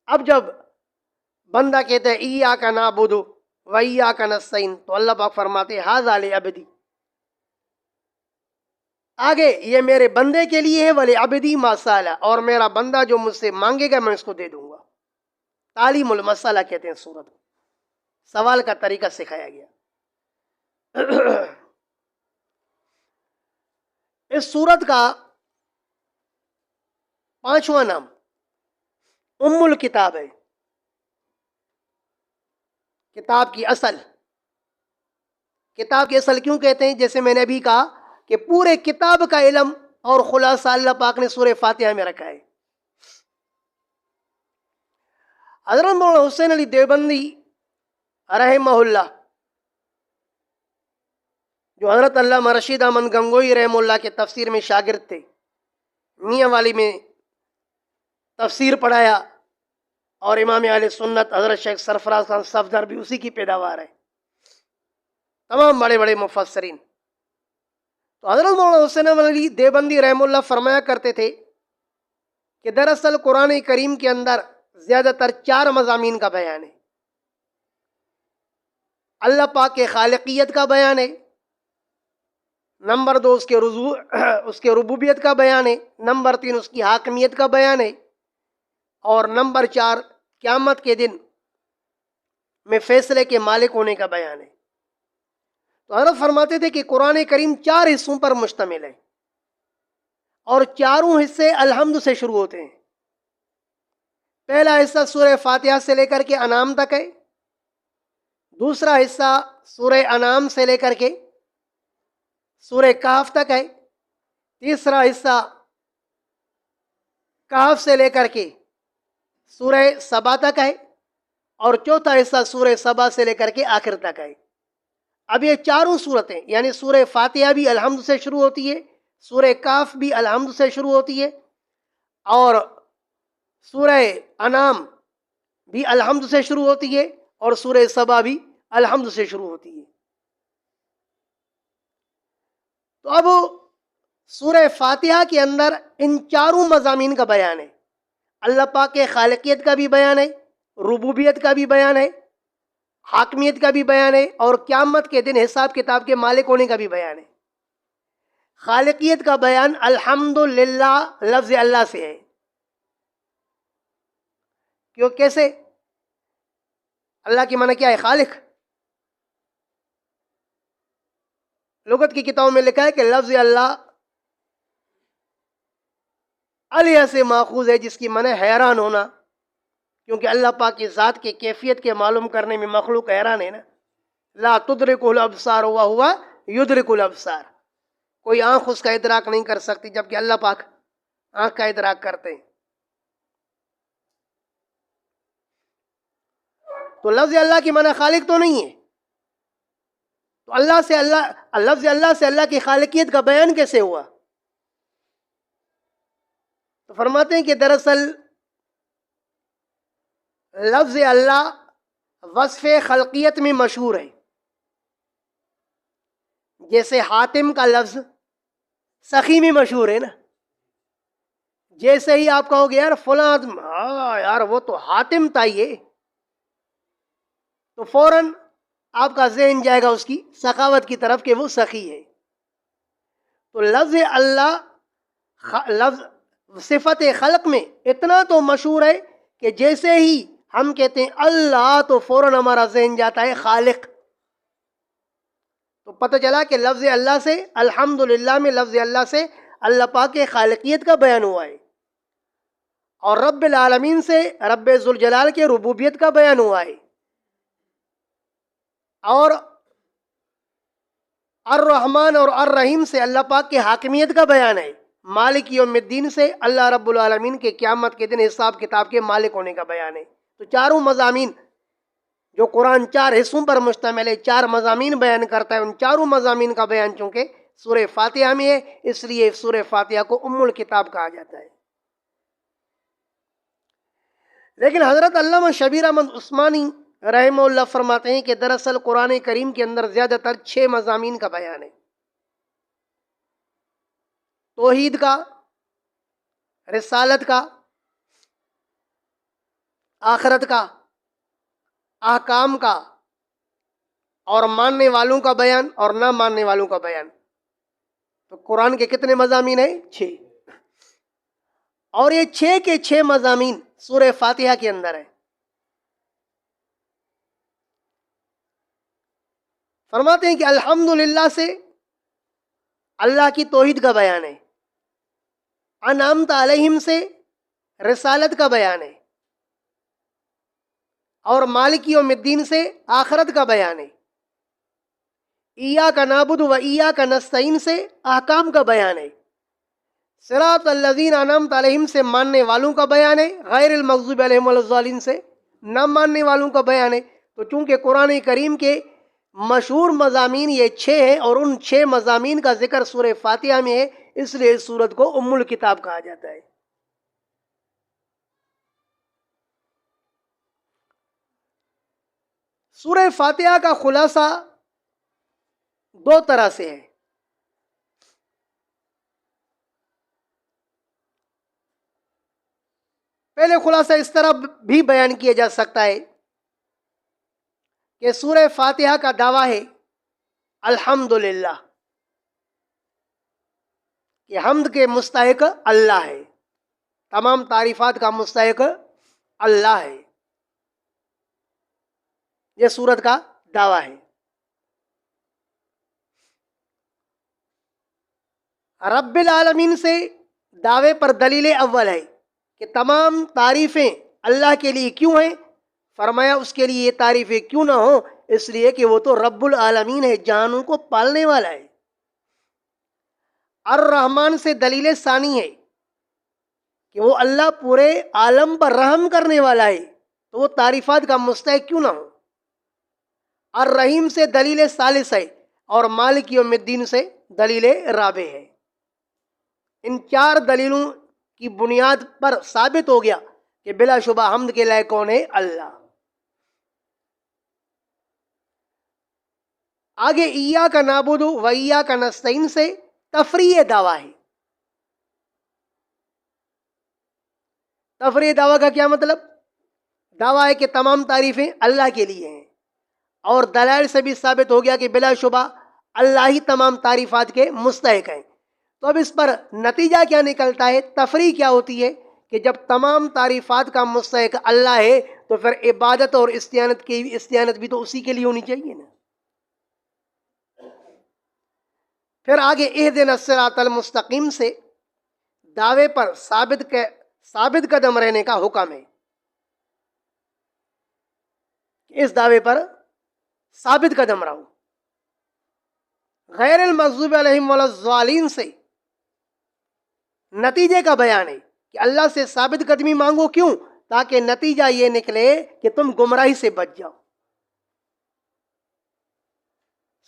اب جب بندہ کہتا ہے ایاک نعبد و ایاک نستعین، تو اللہ پاک فرماتے ہیں ھذا لعبدی، آگے یہ میرے بندے کے لیے ہے، ولعبدی ما سأل، اور میرا بندہ جو مجھ سے مانگے گا میں اس کو دے دوں گا۔ تعلیم المسئلہ کہتے ہیں سورت کو، سوال کا طریقہ سکھایا گیا۔ اس سورت کا 5واں نام ام الکتاب ہے، کتاب کی اصل۔ کتاب کی اصل کیوں کہتے ہیں؟ جیسے میں نے ابھی کہا کہ پورے کتاب کا علم اور خلاصہ اللہ پاک نے سورہ فاتحہ میں رکھا ہے۔ حضرت مولانا حسین علی دیوبندی رحمہ اللہ، جو حضرت علامہ رشید احمد گنگوئی رحمہ اللہ کے تفسیر میں شاگرد تھے، میاں والی میں تفسیر پڑھایا، اور امام اہل سنت حضرت شیخ سرفراز خان صفدر بھی اسی کی پیداوار ہے، تمام بڑے بڑے مفسرین۔ تو حضرت مولانا حسین احمد علی دیوبندی رحمہ اللہ فرمایا کرتے تھے کہ دراصل قرآن کریم کے اندر زیادہ تر 4 مضامین کا بیان ہے۔ اللہ پاک کے خالقیت کا بیان ہے، نمبر 2 اس کے ربوبیت کا بیان ہے، نمبر 3 اس کی حاکمیت کا بیان ہے، اور نمبر 4 قیامت کے دن میں فیصلے کے مالک ہونے کا بیان ہے۔ تو حضرت فرماتے تھے کہ قرآن کریم 4 حصوں پر مشتمل ہے، اور چاروں حصے الحمد سے شروع ہوتے ہیں۔ پہلا حصہ سورہ فاتحہ سے لے کر کے انعام تک ہے، دوسرا حصہ سورہ انعام سے لے کر کے سورہ کہف تک ہے، تیسرا حصہ کہف سے لے کر کے سورہ سبا تک ہے، اور چوتھا حصہ سورہ سبا سے لے کر کے آخر تک ہے۔ اب یہ چاروں صورتیں، یعنی سورہ فاتحہ بھی الحمد سے شروع ہوتی ہے، سورہ کہف بھی الحمد سے شروع ہوتی ہے، اور سورہ انعام بھی الحمد سے شروع ہوتی ہے، اور سورہ سبا بھی الحمد سے شروع ہوتی ہے۔ تو اب سورہ فاتحہ کے اندر ان چاروں مضامین کا بیان ہے، اللہ پاک کے خالقیت کا بھی بیان ہے، ربوبیت کا بھی بیان ہے، حاکمیت کا بھی بیان ہے، اور قیامت کے دن حساب کتاب کے مالک ہونے کا بھی بیان ہے۔ خالقیت کا بیان الحمدللہ لفظ اللہ سے ہے، کیوں؟ کیسے؟ اللہ کی معنی کیا ہے؟ خالق۔ لغت کی کتابوں میں لکھا ہے کہ لفظ اللہ علیہ سے ماخوذ ہے، جس کی معنی حیران ہونا، کیونکہ اللہ پاک کی ذات کی کیفیت کے معلوم کرنے میں مخلوق حیران ہے نا۔ لا تدرک الابصار وہو یدرک الابصار، کوئی آنکھ اس کا ادراک نہیں کر سکتی، جبکہ اللہ پاک آنکھ کا ادراک کرتے ہیں۔ تو لفظ اللہ کی معنی خالق تو نہیں ہے، تو اللہ سے لفظ اللہ سے اللہ کی خالقیت کا بیان کیسے ہوا؟ تو فرماتے ہیں کہ دراصل لفظ اللہ وصف خلقیت میں مشہور ہے، جیسے حاتم کا لفظ سخی میں مشہور ہے نا، جیسے ہی آپ کہو گے یار فلاں یار وہ تو حاتم تھا یہ، تو فوراً آپ کا ذہن جائے گا اس کی سخاوت کی طرف کہ وہ سخی ہے۔ تو لفظ اللہ لفظ صفت خلق میں اتنا تو مشہور ہے کہ جیسے ہی ہم کہتے ہیں اللہ تو فوراً ہمارا ذہن جاتا ہے خالق۔ تو پتہ چلا کہ لفظ اللہ سے، الحمدللہ میں لفظ اللہ سے اللہ پاک کے خالقیت کا بیان ہوا ہے، اور رب العالمین سے رب ذوالجلال کے ربوبیت کا بیان ہوا ہے، اور الرحمن اور الرحیم سے اللہ پاک کے حاکمیت کا بیان ہے، مالک یوم الدین سے اللہ رب العالمین کے قیامت کے دن حساب کتاب کے مالک ہونے کا بیان ہے۔ تو چاروں مضامین جو قرآن 4 حصوں پر مشتمل ہے، 4 مضامین بیان کرتا ہے، ان چاروں مضامین کا بیان چونکہ سورہ فاتحہ میں ہے، اس لیے سورہ فاتحہ کو ام الکتاب کہا جاتا ہے۔ لیکن حضرت علامہ شبیر احمد عثمانی رحمہ اللہ فرماتے ہیں کہ دراصل قرآن کریم کے اندر زیادہ تر 6 مضامین کا بیان ہے: توحید کا، رسالت کا، آخرت کا، احکام کا، اور ماننے والوں کا بیان اور نہ ماننے والوں کا بیان۔ تو قرآن کے کتنے مضامین ہیں؟ 6، اور یہ 6 کے 6 مضامین سورہ فاتحہ کے اندر ہے۔ فرماتے ہیں کہ الحمدللہ سے اللہ کی توحید کا بیان ہے، انعمت علیہم سے رسالت کا بیان ہے، اور مالک یوم الدین سے آخرت کا بیان ہے، ایاک نعبد و ایاک نستعین سے احکام کا بیان ہے، صراط الذین انعمت علیہم سے ماننے والوں کا بیان ہے، غیر المغضوب علیہم ولا الضالین سے نہ ماننے والوں کا بیان ہے۔ تو چونکہ قرآن کریم کے مشہور مضامین یہ 6 ہیں، اور ان 6 مضامین کا ذکر سورہ فاتحہ میں ہے، اس لیے اس سورت کو ام الکتاب کہا جاتا ہے۔ سورہ فاتحہ کا خلاصہ 2 طرح سے ہے۔ پہلے خلاصہ اس طرح بھی بیان کیا جا سکتا ہے کہ سورہ فاتحہ کا دعویٰ ہے الحمدللہ، کہ حمد کے مستحق اللہ ہے، تمام تعریفات کا مستحق اللہ ہے، یہ سورت کا دعویٰ ہے۔ رب العالمین سے دعوے پر دلیل اول ہے کہ تمام تعریفیں اللہ کے لیے کیوں ہیں؟ فرمایا اس کے لیے یہ تعریفیں کیوں نہ ہوں، اس لیے کہ وہ تو رب العالمین ہے، جہانوں کو پالنے والا ہے۔ الرحمن سے دلیل ثانی ہے کہ وہ اللہ پورے عالم پر رحم کرنے والا ہے، تو وہ تعریفات کا مستحق کیوں نہ ہو۔ الرحیم سے دلیل ثالث ہے، اور مالک یوم الدین سے دلیل رابع ہے۔ ان 4 دلیلوں کی بنیاد پر ثابت ہو گیا کہ بلا شبہ حمد کے لائق کون ہے؟ اللہ۔ آگے ایاک نعبد و ایاک نستعین سے تفریع دعویٰ ہے۔ تفریع دعویٰ کا کیا مطلب؟ دعویٰ ہے کہ تمام تعریفیں اللہ کے لیے ہیں، اور دلائل سے بھی ثابت ہو گیا کہ بلا شبہ اللہ ہی تمام تعریفات کے مستحق ہیں۔ تو اب اس پر نتیجہ کیا نکلتا ہے؟ تفریع کیا ہوتی ہے کہ جب تمام تعریفات کا مستحق اللہ ہے تو پھر عبادت اور استعانت بھی تو اسی کے لیے ہونی چاہیے نا۔ پھر آگے اہدنا الصراط المستقیم سے دعوے پر ثابت قدم رہنے کا حکم ہے، اس دعوے پر ثابت قدم رہو۔ غیر المغضوب علیہم ولا الضالین سے نتیجے کا بیان ہے کہ اللہ سے ثابت قدمی مانگو، کیوں؟ تاکہ نتیجہ یہ نکلے کہ تم گمراہی سے بچ جاؤ۔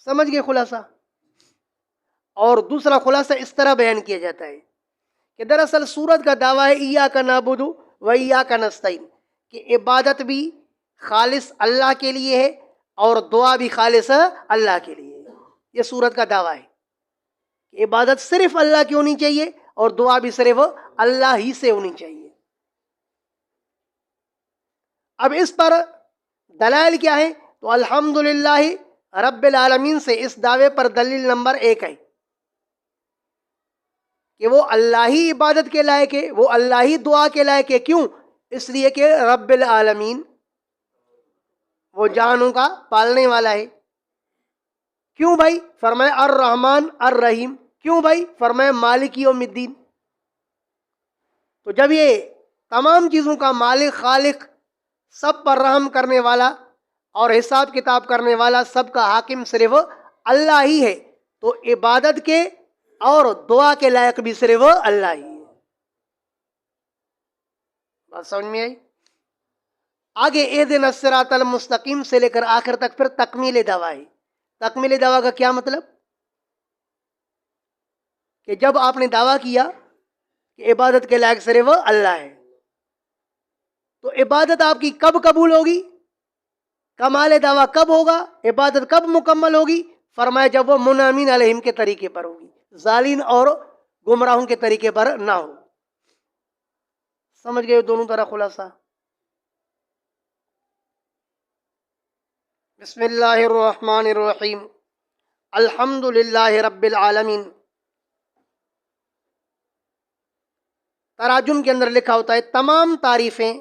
سمجھ گئے خلاصہ؟ اور دوسرا خلاصہ اس طرح بیان کیا جاتا ہے کہ دراصل سورت کا دعویٰ ہے ایاک نعبد و ایاک نستعین، کہ عبادت بھی خالص اللہ کے لیے ہے اور دعا بھی خالص اللہ کے لیے ہے۔ یہ سورت کا دعویٰ ہے کہ عبادت صرف اللہ کی ہونی چاہیے اور دعا بھی صرف اللہ ہی سے ہونی چاہیے۔ اب اس پر دلائل کیا ہے؟ تو الحمدللہ رب العالمین سے اس دعوے پر دلیل نمبر 1 ہے کہ وہ اللہ ہی عبادت کے لائق ہے، وہ اللہ ہی دعا کے لائق ہے۔ کیوں؟ اس لیے کہ رب العالمین وہ جہانوں کا پالنے والا ہے۔ کیوں بھائی؟ فرمایا الرحمن الرحیم۔ کیوں بھائی؟ فرمایا مالک یوم الدین۔ تو جب یہ تمام چیزوں کا مالک، خالق، سب پر رحم کرنے والا اور حساب کتاب کرنے والا، سب کا حاکم صرف اللہ ہی ہے، تو عبادت کے اور دعا کے لائق بھی صرف اللہ ہی ہے۔ بات سمجھ میں آئی؟ آگے اہدنا الصراط المستقیم سے لے کر آخر تک پھر تکمیل دعویٰ ہے۔ تکمیل دعویٰ کا کیا مطلب؟ کہ جب آپ نے دعویٰ کیا کہ عبادت کے لائق صرف اللہ ہے، تو عبادت آپ کی کب قبول ہوگی؟ کمال دعویٰ کب ہوگا؟ عبادت کب مکمل ہوگی؟ فرمایا جب وہ منعمین علیہم کے طریقے پر ہوگی، ظالین اور گمراہوں کے طریقے پر نہ ہو۔ سمجھ گئے دونوں طرح خلاصہ؟ بسم اللہ الرحمن الرحیم، الحمد للہ رب العالمین۔ تراجم کے اندر لکھا ہوتا ہے تمام تعریفیں،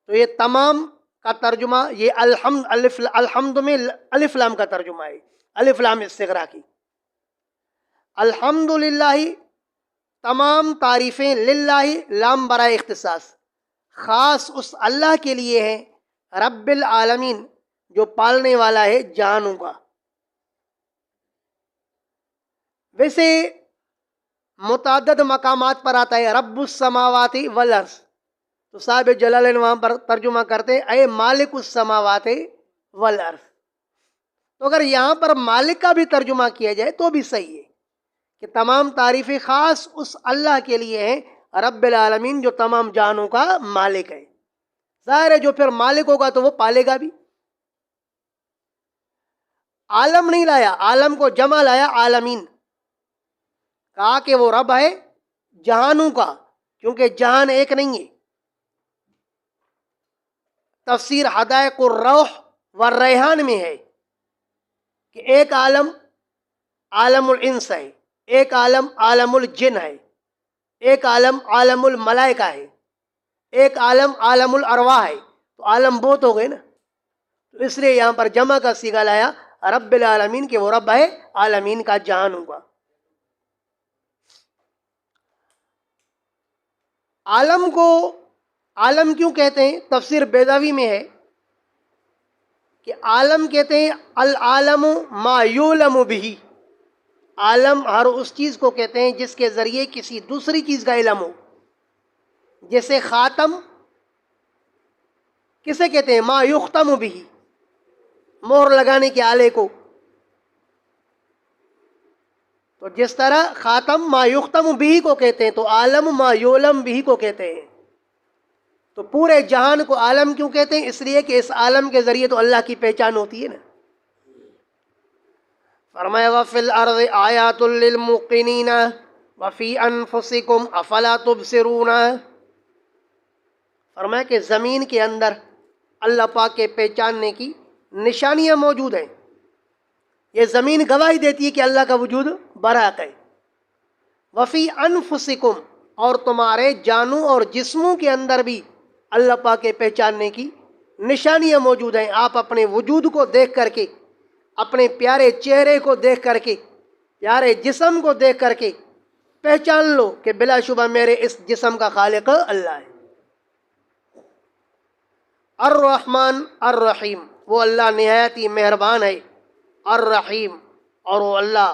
تو یہ تمام کا ترجمہ یہ الحمد میں الف لام کا ترجمہ ہے، الف لام استغراقی۔ الحمد للہ تمام تعریفیں، للہ لام برائے اختصاص، خاص اس اللہ کے لیے ہے، رب العالمین جو پالنے والا ہے جہانوں کا۔ ویسے متعدد مقامات پر آتا ہے رب السماوات والارض، تو صاحب جلالین وہاں پر ترجمہ کرتے ہیں اے مالک السماوات والارض۔ تو اگر یہاں پر مالک کا بھی ترجمہ کیا جائے تو بھی صحیح ہے کہ تمام تعریفیں خاص اس اللہ کے لیے ہیں، رب العالمین جو تمام جہانوں کا مالک ہے۔ ظاہر ہے جو پھر مالک ہوگا تو وہ پالے گا بھی۔ عالم نہیں لایا، عالم کو جمع لایا، عالمین، کہا کہ وہ رب ہے جہانوں کا، کیونکہ جہان ایک نہیں ہے۔ تفسیر حدائق الروح والریحان میں ہے کہ ایک عالم عالم الانس ہے، ایک عالم عالم الجن ہے، ایک عالم عالم الملائکہ ہے، ایک عالم عالم الارواح ہے۔ تو عالم بہت ہو گئے نا، تو اس لیے یہاں پر جمع کا صیغہ لایا رب العالمین کہ وہ رب ہے عالمین کا، جہانوں کا۔ عالم کو عالم کیوں کہتے ہیں؟ تفسیر بیضاوی میں ہے کہ عالم کہتے ہیں العالم ما یعلم بہ، عالم ہر اس چیز کو کہتے ہیں جس کے ذریعے کسی دوسری چیز کا علم ہو۔ جیسے خاتم کسے کہتے ہیں؟ ما یختم بہ، مہر لگانے کے آلے کو۔ تو جس طرح خاتم ما یختم بہ کو کہتے ہیں، تو عالم ما یعلم بہ کو کہتے ہیں۔ تو پورے جہان کو عالم کیوں کہتے ہیں؟ اس لیے کہ اس عالم کے ذریعے تو اللہ کی پہچان ہوتی ہے نا۔ فرمایا وَفِي الْأَرْضِ آیَاتٌ لِّلْمُوقِنِينَ وَفِي أَنفُسِكُمْ أَفَلَا تُبْصِرُونَ۔ فرمایا کہ زمین کے اندر اللہ پاک کے پہچاننے کی نشانیاں موجود ہیں۔ یہ زمین گواہی دیتی ہے کہ اللہ کا وجود برحق ہے۔ وفی انفسکم، اور تمہارے جانوں اور جسموں کے اندر بھی اللہ پاک کے پہچاننے کی نشانیاں موجود ہیں۔ آپ اپنے وجود کو دیکھ کر کے، اپنے پیارے چہرے کو دیکھ کر کے، پیارے جسم کو دیکھ کر کے پہچان لو کہ بلا شبہ میرے اس جسم کا خالق اللہ ہے۔ الرحمن الرحیم، وہ اللہ نہایت ہی مہربان ہے، الرحیم، اور وہ اللہ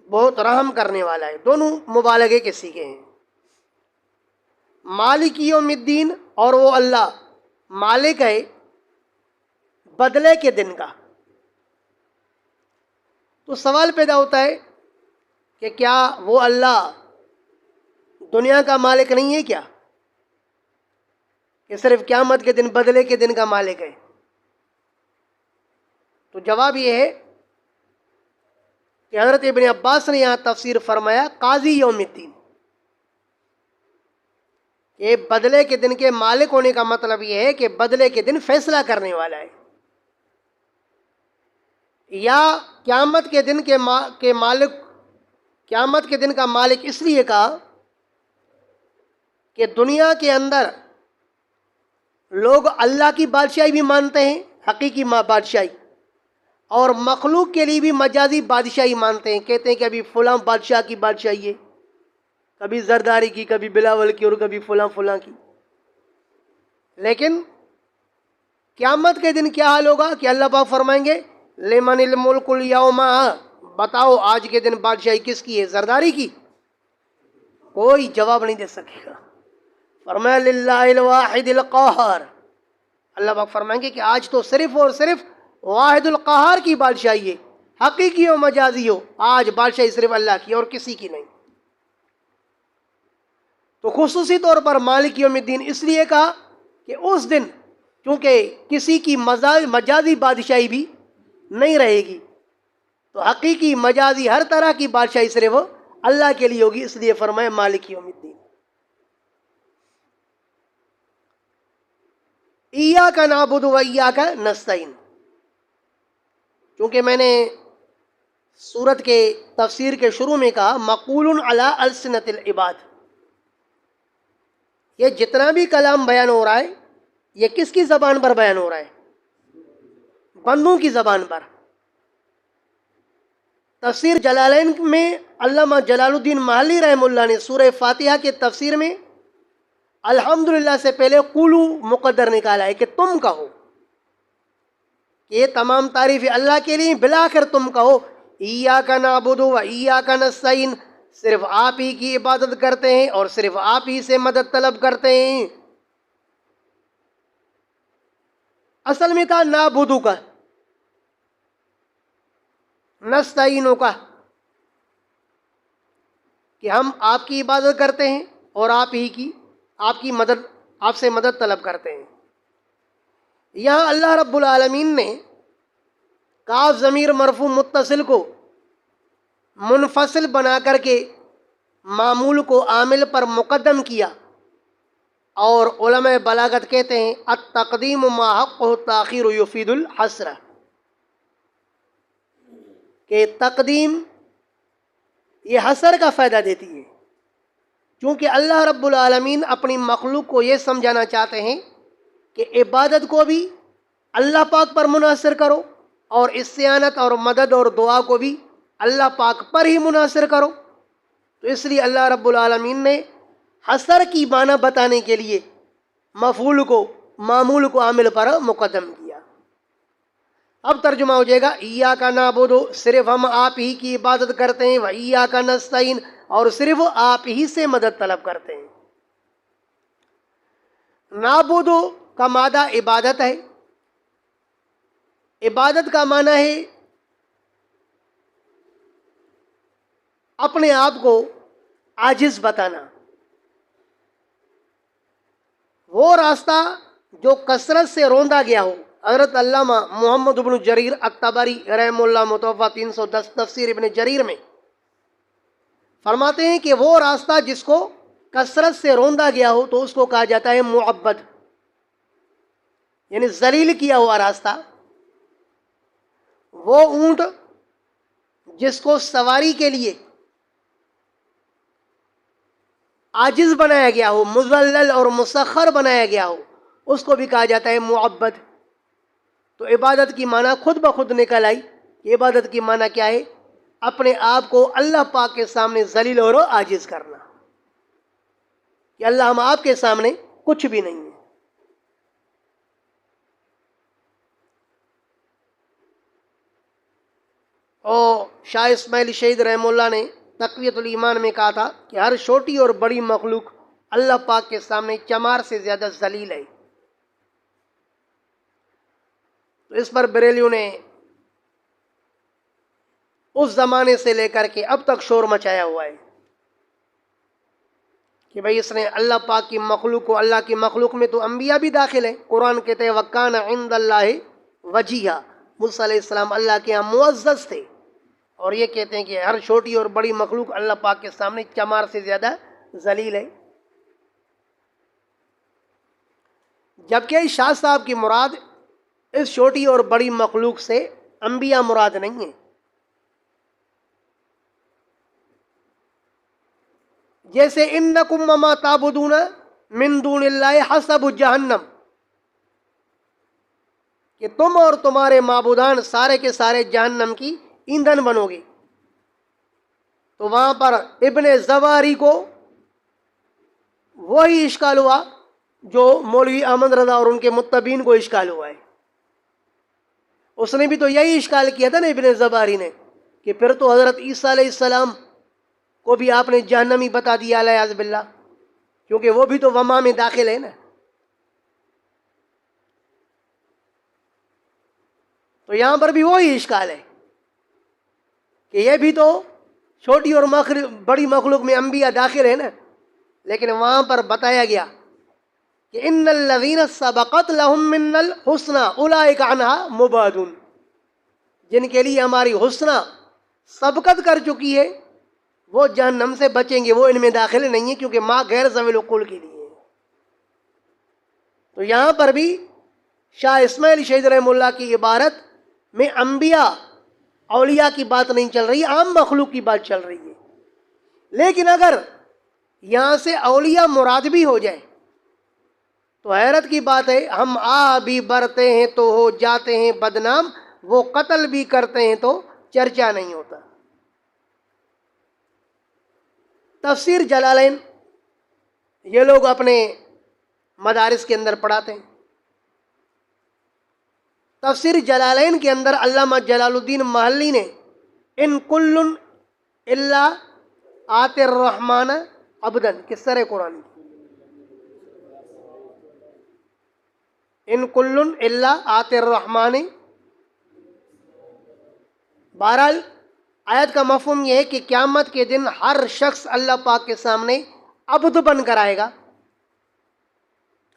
بہت رحم کرنے والا ہے۔ دونوں مبالغے کے صیغے ہیں۔ مالک یوم الدین، اور وہ اللہ مالک ہے بدلے کے دن کا۔ تو سوال پیدا ہوتا ہے کہ کیا وہ اللہ دنیا کا مالک نہیں ہے کیا، کہ صرف قیامت کے دن بدلے کے دن کا مالک ہے؟ تو جواب یہ ہے کہ حضرت ابن عباس نے یہاں تفسیر فرمایا قاضی یوم الدین، کہ بدلے کے دن کے مالک ہونے کا مطلب یہ ہے کہ بدلے کے دن فیصلہ کرنے والا ہے، یا قیامت کے دن کے مالک، قیامت کے دن کا مالک اس لیے کہا کہ دنیا کے اندر لوگ اللہ کی بادشاہی بھی مانتے ہیں، حقیقی بادشاہی، اور مخلوق کے لیے بھی مجازی بادشاہی مانتے ہیں، کہتے ہیں کہ ابھی فلاں بادشاہ کی بادشاہی ہے، کبھی زرداری کی، کبھی بلاول کی، اور کبھی فلاں فلاں کی۔ لیکن قیامت کے دن کیا حال ہوگا کہ اللہ پاک فرمائیں گے لمن الملک اليوم، بتاؤ آج کے دن بادشاہی کس کی ہے؟ زرداری کی؟ کوئی جواب نہیں دے سکے گا۔ فرمایا للہ الواحد القہار، اللہ پاک فرمائیں گے کہ آج تو صرف اور صرف واحد القہار کی بادشاہی ہے، حقیقی ہو مجازی ہو، آج بادشاہی صرف اللہ کی اور کسی کی نہیں۔ تو خصوصی طور پر مالک یوم الدین اس لیے کہا کہ اس دن چونکہ کسی کی مجازی بادشاہی بھی نہیں رہے گی، تو حقیقی مجازی ہر طرح کی بادشاہی صرف اللہ کے لیے ہوگی، اس لیے فرمایا مالک یوم الدین۔ ایاک نعبد و ایاک نستعین، چونکہ میں نے سورت کے تفسیر کے شروع میں کہا مقول علی السنۃ العباد، یہ جتنا بھی کلام بیان ہو رہا ہے یہ کس کی زبان پر بیان ہو رہا ہے؟ بندوں کی زبان پر۔ تفسیر جلالین میں علامہ جلال الدین محلی رحمہ اللہ نے سورہ فاتحہ کے تفسیر میں الحمدللہ سے پہلے قولو مقدر نکالا ہے کہ تم کہو، کہ یہ تمام تعریف اللہ کے لیے، بالآخر تم کہو ایاک نعبد و ایاک نستعین، صرف آپ ہی کی عبادت کرتے ہیں اور صرف آپ ہی سے مدد طلب کرتے ہیں۔ اصل میں تھا نعبدو کا، نستعینو کا، کہ ہم آپ کی عبادت کرتے ہیں اور آپ کی مدد، آپ سے مدد طلب کرتے ہیں۔ یہاں اللہ رب العالمین نے کاف ضمیر مرفوع متصل کو منفصل بنا کر کے معمول کو عامل پر مقدم کیا، اور علماء بلاغت کہتے ہیں التقدیم ما حقہ التاخیر یفید الحسرہ، کہ تقدیم یہ حسر کا فائدہ دیتی ہے، چونکہ اللہ رب العالمین اپنی مخلوق کو یہ سمجھانا چاہتے ہیں کہ عبادت کو بھی اللہ پاک پر منحصر کرو، اور استعانت اور مدد اور دعا کو بھی اللہ پاک پر ہی منحصر کرو۔ تو اس لیے اللہ رب العالمین نے حسر کی معنی بتانے کے لیے مفعول کو معمول کو عامل پر مقدم کیا۔ اب ترجمہ ہو جائے گا ایاک نعبد، صرف ہم آپ ہی کی عبادت کرتے ہیں، و ایاک نستعین، اور صرف آپ ہی سے مدد طلب کرتے ہیں۔ نعبد کا مادہ عبادت ہے، عبادت کا معنی ہے اپنے آپ کو عاجز بتانا، وہ راستہ جو کثرت سے روندا گیا ہو۔ حضرت علامہ محمد بن جریر الطبری رحم اللہ متوفہ 310 تفسیر ابن جریر میں فرماتے ہیں کہ وہ راستہ جس کو کثرت سے روندا گیا ہو تو اس کو کہا جاتا ہے معبد، یعنی ذلیل کیا ہوا راستہ۔ وہ اونٹ جس کو سواری کے لیے عاجز بنایا گیا ہو، مذلل اور مسخر بنایا گیا ہو، اس کو بھی کہا جاتا ہے معبد۔ تو عبادت کی معنی خود بخود نکل آئی کہ عبادت کی معنی کیا ہے؟ اپنے آپ کو اللہ پاک کے سامنے ذلیل اور عاجز کرنا، کہ اللہ ہم آپ کے سامنے کچھ بھی نہیں ہے۔ اور شاہ اسماعیل شہید رحمہ اللہ نے تقویت الایمان میں کہا تھا کہ ہر چھوٹی اور بڑی مخلوق اللہ پاک کے سامنے چمار سے زیادہ ذلیل ہے۔ تو اس پر بریلیوں نے اس زمانے سے لے کر کے اب تک شور مچایا ہوا ہے کہ بھئی اس نے اللہ پاک کی مخلوق کو، اللہ کی مخلوق میں تو انبیاء بھی داخل ہیں۔ قرآن کہتے ہیں وَكَانَ عِندَ اللَّهِ وَجِيهًا، موسیٰ علیہ السلام اللہ کے ہاں معزز تھے، اور یہ کہتے ہیں کہ ہر چھوٹی اور بڑی مخلوق اللہ پاک کے سامنے چمار سے زیادہ ذلیل ہے. جبکہ شاہ صاحب کی مراد اس چھوٹی اور بڑی مخلوق سے انبیاء مراد نہیں ہیں. جیسے انکم وما تعبدون من دون اللہ حسب جہنم، کہ تم اور تمہارے معبودان سارے کے سارے جہنم کی ایندھن بنو گے. تو وہاں پر ابن زواری کو وہی اشکال ہوا جو مولوی احمد رضا اور ان کے متبین کو اشکال ہوا ہے. اس نے بھی تو یہی اشکال کیا تھا نا ابن زباری نے، کہ پھر تو حضرت عیسیٰ علیہ السلام کو بھی آپ نے جہنمی بتا دیا علیہ باللہ، کیونکہ وہ بھی تو وما میں داخل ہے نا. تو یہاں پر بھی وہی اشکال ہے کہ یہ بھی تو چھوٹی اور بڑی مخلوق میں انبیاء داخل ہے نا، لیکن وہاں پر بتایا گیا کہ ان الذین سبقت لهم من الحسنى اولئک عنها مبعدون، جن کے لیے ہماری حسنہ سبقت کر چکی ہے وہ جہنم سے بچیں گے، وہ ان میں داخل نہیں ہے، کیونکہ ماں غیر ذوی العقول کے لیے ہے. تو یہاں پر بھی شاہ اسماعیل شہید رحمہ اللہ کی عبارت میں انبیاء اولیاء کی بات نہیں چل رہی، عام مخلوق کی بات چل رہی ہے. لیکن اگر یہاں سے اولیاء مراد بھی ہو جائے تو حیرت کی بات ہے، ہم بھی برتے ہیں تو ہو جاتے ہیں بدنام، وہ قتل بھی کرتے ہیں تو چرچا نہیں ہوتا. تفسیر جلالین یہ لوگ اپنے مدارس کے اندر پڑھاتے ہیں. تفسیر جلالین کے اندر علامہ جلال الدین محلی نے ان کل الا آت الرحمن عبدن کس طرح قرآن کی ان کل الا آت الرحمن. بہرحال آیت کا مفہوم یہ ہے کہ قیامت کے دن ہر شخص اللہ پاک کے سامنے عبد بن کر آئے گا.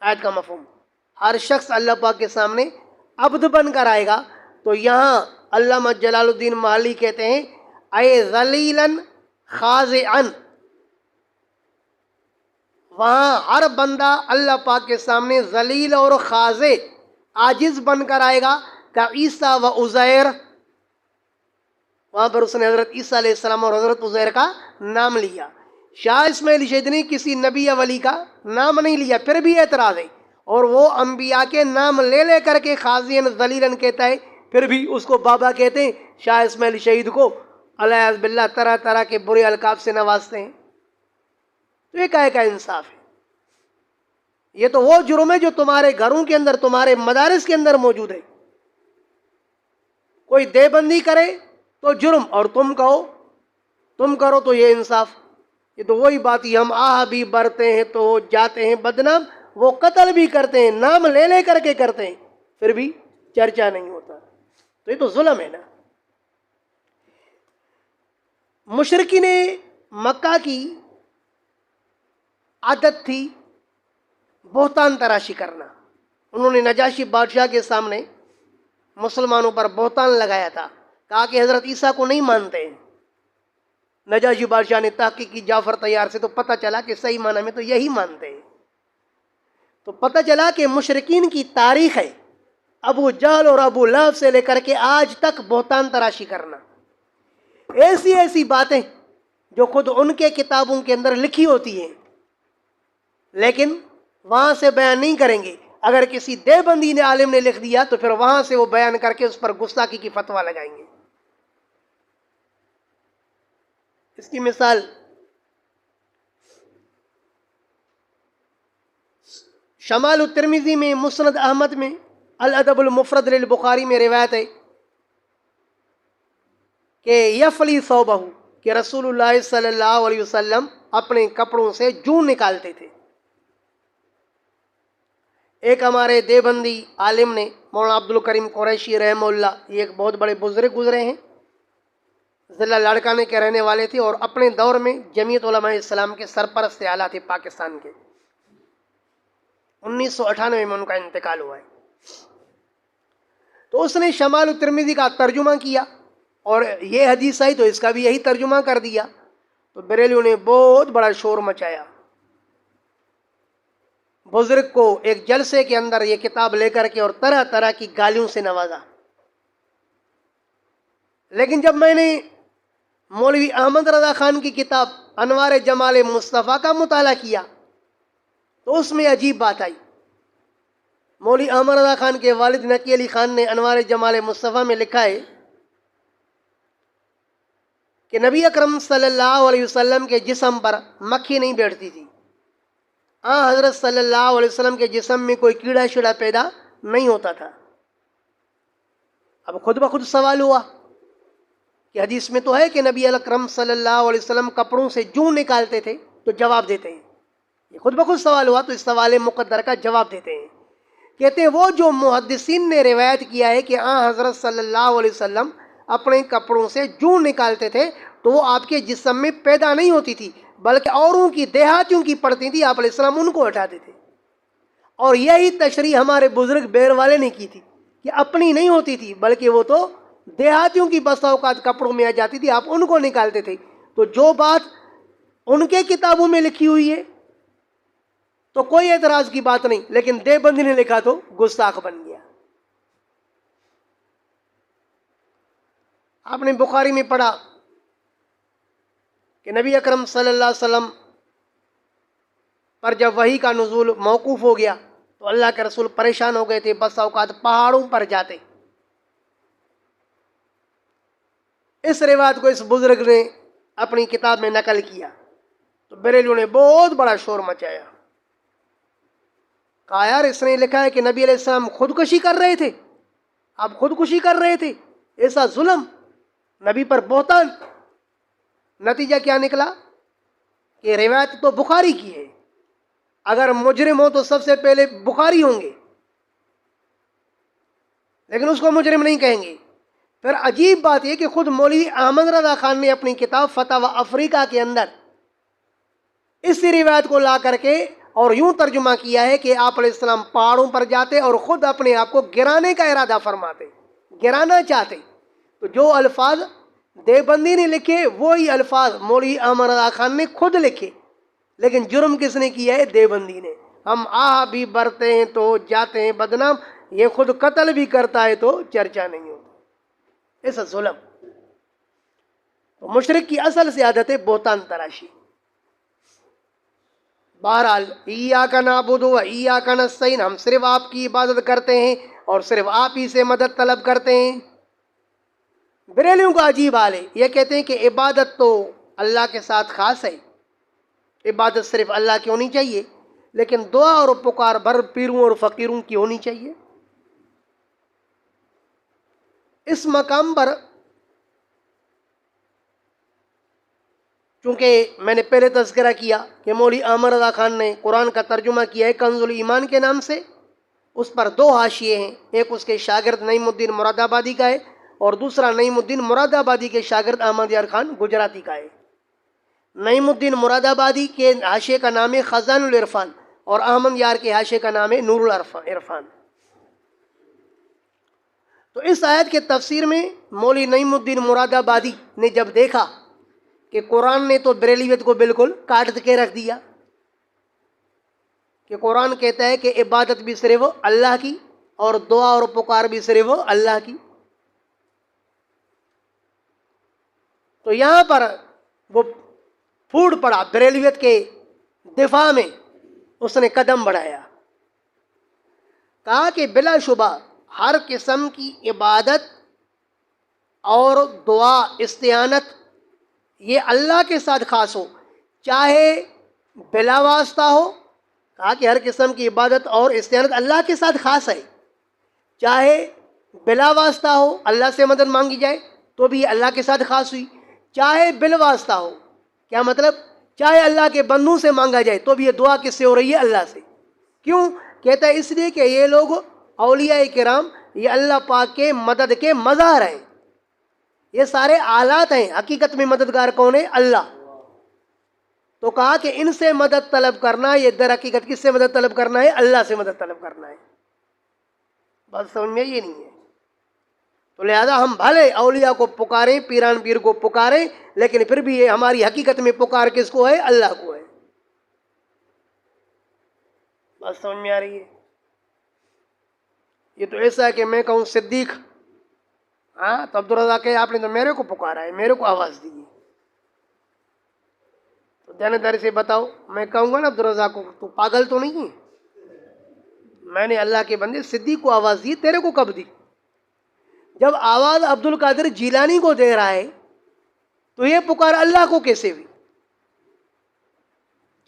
آیت کا مفہوم ہر شخص اللہ پاک کے سامنے عبد بن کر آئے گا. تو یہاں علامہ جلال الدین محلی کہتے ہیں اے ذلیلاً خاضعاً، وہاں ہر بندہ اللہ پاک کے سامنے ذلیل اور خاضع عاجز بن کر آئے گا. کا عیسیٰ و عزیر، وہاں پر اس نے حضرت عیسیٰ علیہ السلام اور حضرت عزیر کا نام لیا. شاہ اسماعیل شہید نے کسی نبی یا ولی کا نام نہیں لیا، پھر بھی اعتراض ہے. اور وہ انبیاء کے نام لے لے کر کے خاضعاً ذلیلاً کہتا ہے، پھر بھی اس کو بابا کہتے ہیں. شاہ اسماعیل شہید کو علیہ باللہ طرح طرح کے برے القاب سے نوازتے ہیں. تو یہ کہے کا انصاف ہے؟ یہ تو وہ جرم ہے جو تمہارے گھروں کے اندر، تمہارے مدارس کے اندر موجود ہے. کوئی دیوبندی کرے تو جرم، اور تم کہو تم کرو تو یہ انصاف. یہ تو وہی بات ہی، ہم بھی برتے ہیں تو جاتے ہیں بدنام، وہ قتل بھی کرتے ہیں، نام لے لے کر کے کرتے ہیں، پھر بھی چرچا نہیں ہوتا. تو یہ تو ظلم ہے نا. مشرکین مکہ کی عادت تھی بہتان تراشی کرنا. انہوں نے نجاشی بادشاہ کے سامنے مسلمانوں پر بہتان لگایا تھا، کہا کہ حضرت عیسیٰ کو نہیں مانتے. نجاشی بادشاہ نے تحقیق کی جعفر طیار سے، تو پتہ چلا کہ صحیح معنی میں تو یہی مانتے ہیں. تو پتہ چلا کہ مشرکین کی تاریخ ہے ابو جہل اور ابو لہب سے لے کر کے آج تک بہتان تراشی کرنا. ایسی ایسی باتیں جو خود ان کے کتابوں کے اندر لکھی ہوتی ہیں لیکن وہاں سے بیان نہیں کریں گے. اگر کسی دیوبندی نے عالم نے لکھ دیا تو پھر وہاں سے وہ بیان کر کے اس پر گستاخی کی فتویٰ لگائیں گے. اس کی مثال شمال الترمذی میں، مسند احمد میں، الادب المفرد للبخاری میں روایت ہے کہ یفلی ثوبہ، کہ رسول اللہ صلی اللہ علیہ وسلم اپنے کپڑوں سے جون نکالتے تھے. ایک ہمارے دیوبندی عالم نے، مولانا عبد الکریم قریشی رحمہ اللہ، یہ ایک بہت بڑے بزرگ گزرے ہیں، ضلع لاڑکانے کے رہنے والے تھے اور اپنے دور میں جمعیت علماء اسلام کے سرپرست اعلیٰ تھے پاکستان کے. 1998 میں ان کا انتقال ہوا ہے. تو اس نے شمال الترمذی کا ترجمہ کیا اور یہ حدیث آئی تو اس کا بھی یہی ترجمہ کر دیا. تو بریلیوں نے بہت بڑا شور مچایا. بزرگ کو ایک جلسے کے اندر یہ کتاب لے کر کے اور طرح طرح کی گالیوں سے نوازا. لیکن جب میں نے مولوی احمد رضا خان کی کتاب انوار جمال مصطفیٰ کا مطالعہ کیا تو اس میں عجیب بات آئی. مولوی احمد رضا خان کے والد نقی علی خان نے انوار جمال مصطفیٰ میں لکھا ہے کہ نبی اکرم صلی اللہ علیہ وسلم کے جسم پر مکھی نہیں بیٹھتی تھی. حضرت صلی اللہ علیہ وسلم کے جسم میں کوئی کیڑا شیڑا پیدا نہیں ہوتا تھا. اب خود بخود سوال ہوا کہ حدیث میں تو ہے کہ نبی اکرم صلی اللہ علیہ وسلم کپڑوں سے جوں نکالتے تھے. تو جواب دیتے ہیں, یہ خود بخود سوال ہوا تو اس سوال مقدر کا جواب دیتے ہیں. کہتے ہیں وہ جو محدثین نے روایت کیا ہے کہ حضرت صلی اللہ علیہ وسلم اپنے کپڑوں سے جوں نکالتے تھے تو وہ آپ کے جسم میں پیدا نہیں ہوتی تھی بلکہ اوروں کی دیہاتیوں کی پڑتی تھی, آپ علیہ السلام ان کو ہٹاتے تھے. اور یہی تشریح ہمارے بزرگ بیر والے نے کی تھی کہ اپنی نہیں ہوتی تھی بلکہ وہ تو دیہاتیوں کی بسا اوقات کپڑوں میں آ جاتی تھی, آپ ان کو نکالتے تھے. تو جو بات ان کے کتابوں میں لکھی ہوئی ہے تو کوئی اعتراض کی بات نہیں, لیکن دیوبندی نے لکھا تو گستاخ بن گیا. آپ نے بخاری میں پڑھا کہ نبی اکرم صلی اللہ علیہ وسلم پر جب وحی کا نزول موقوف ہو گیا تو اللہ کے رسول پریشان ہو گئے تھے, بس اوقات پہاڑوں پر جاتے. اس روایت کو اس بزرگ نے اپنی کتاب میں نقل کیا تو بریلیوں نے بہت بڑا شور مچایا. کہا یار اس نے لکھا ہے کہ نبی علیہ السلام خودکشی کر رہے تھے, آپ خودکشی کر رہے تھے, ایسا ظلم, نبی پر بہتان. نتیجہ کیا نکلا کہ روایت تو بخاری کی ہے, اگر مجرم ہو تو سب سے پہلے بخاری ہوں گے, لیکن اس کو مجرم نہیں کہیں گے. پھر عجیب بات یہ کہ خود مولوی احمد رضا خان نے اپنی کتاب فتاوی افریقہ کے اندر اسی روایت کو لا کر کے اور یوں ترجمہ کیا ہے کہ آپ علیہ السلام پہاڑوں پر جاتے اور خود اپنے آپ کو گرانے کا ارادہ فرماتے, گرانا چاہتے. تو جو الفاظ دیوبندی نے لکھے وہی الفاظ مولوی احمد رضا خان نے خود لکھے, لیکن جرم کس نے کیا ہے؟ دیوبندی نے. ہم بھی برتے ہیں تو جاتے ہیں بدنام, یہ خود قتل بھی کرتا ہے تو چرچا نہیں ہوتا. ایسا ظلم. تو مشرک کی اصل سے عادت ہے بہتان تراشی. بہرحال ایاک نعبد و ایاک نستعین, ہم صرف آپ کی عبادت کرتے ہیں اور صرف آپ ہی سے مدد طلب کرتے ہیں. بریلیوں کا عجیب حال ہے, یہ کہتے ہیں کہ عبادت تو اللہ کے ساتھ خاص ہے, عبادت صرف اللہ کی ہونی چاہیے, لیکن دعا اور پکار بھر پیروں اور فقیروں کی ہونی چاہیے. اس مقام پر چونکہ میں نے پہلے تذکرہ کیا کہ مولوی احمد رضا خان نے قرآن کا ترجمہ کیا ہے کنز الایمان کے نام سے, اس پر دو حاشیے ہیں, ایک اس کے شاگرد نعیم الدین مراد آبادی کا ہے اور دوسرا نعیم الدین مراد آبادی کے شاگرد احمد یار خان گجراتی کا ہے. نعیم الدین مراد آبادی کے حاشیے کا نام ہے خزان العرفان اور احمد یار کے حاشیے کا نام ہے نور العرفان. تو اس آیت کے تفسیر میں مولوی نعیم الدین مراد آبادی نے جب دیکھا کہ قرآن نے تو بریلیت کو بالکل کاٹ کے رکھ دیا, کہ قرآن کہتا ہے کہ عبادت بھی صرف اللہ کی اور دعا اور پکار بھی صرف اللہ کی, تو یہاں پر وہ پھوٹ پڑا بریلیت کے دفاع میں, اس نے قدم بڑھایا, کہا کہ بلا شبہ ہر قسم کی عبادت اور دعا استعانت یہ اللہ کے ساتھ خاص ہو, چاہے بلا واسطہ ہو. کہا کہ ہر قسم کی عبادت اور استعانت اللہ کے ساتھ خاص ہے, چاہے بلا واسطہ ہو, اللہ سے مدد مانگی جائے تو بھی اللہ کے ساتھ خاص ہوئی, چاہے بل واسطہ ہو, کیا مطلب, چاہے اللہ کے بندوں سے مانگا جائے تو بھی یہ دعا کس سے ہو رہی ہے؟ اللہ سے. کیوں کہتا ہے؟ اس لیے کہ یہ لوگ اولیاء کرام یہ اللہ پاک کے مدد کے مظہر ہیں, یہ سارے آلات ہیں, حقیقت میں مددگار کون ہے؟ اللہ. تو کہا کہ ان سے مدد طلب کرنا یہ در حقیقت کس سے مدد طلب کرنا ہے؟ اللہ سے مدد طلب کرنا ہے. بات سمجھ میں یہ نہیں ہے. تو لہذا ہم بھلے اولیاء کو پکاریں، پیران پیر کو پکاریں، لیکن پھر بھی یہ ہماری حقیقت میں پکار کس کو ہے؟ اللہ کو ہے۔ بات سمجھ میں آ رہی ہے؟ یہ تو ایسا ہے کہ میں کہوں صدیق، ہاں تو عبدالرزاق کہ آپ نے تو میرے کو پکارا ہے، میرے کو آواز دی ہے، تو دیانتداری سے بتاؤ، میں کہوں گا نا عبدالرزاق کو تو پاگل تو نہیں ہے؟ میں نے اللہ کے بندے صدیق کو آواز دی، تیرے کو کب دی؟ جب آواز عبد القادر جیلانی کو دے رہا ہے تو یہ پکار اللہ کو کیسے ہوئی؟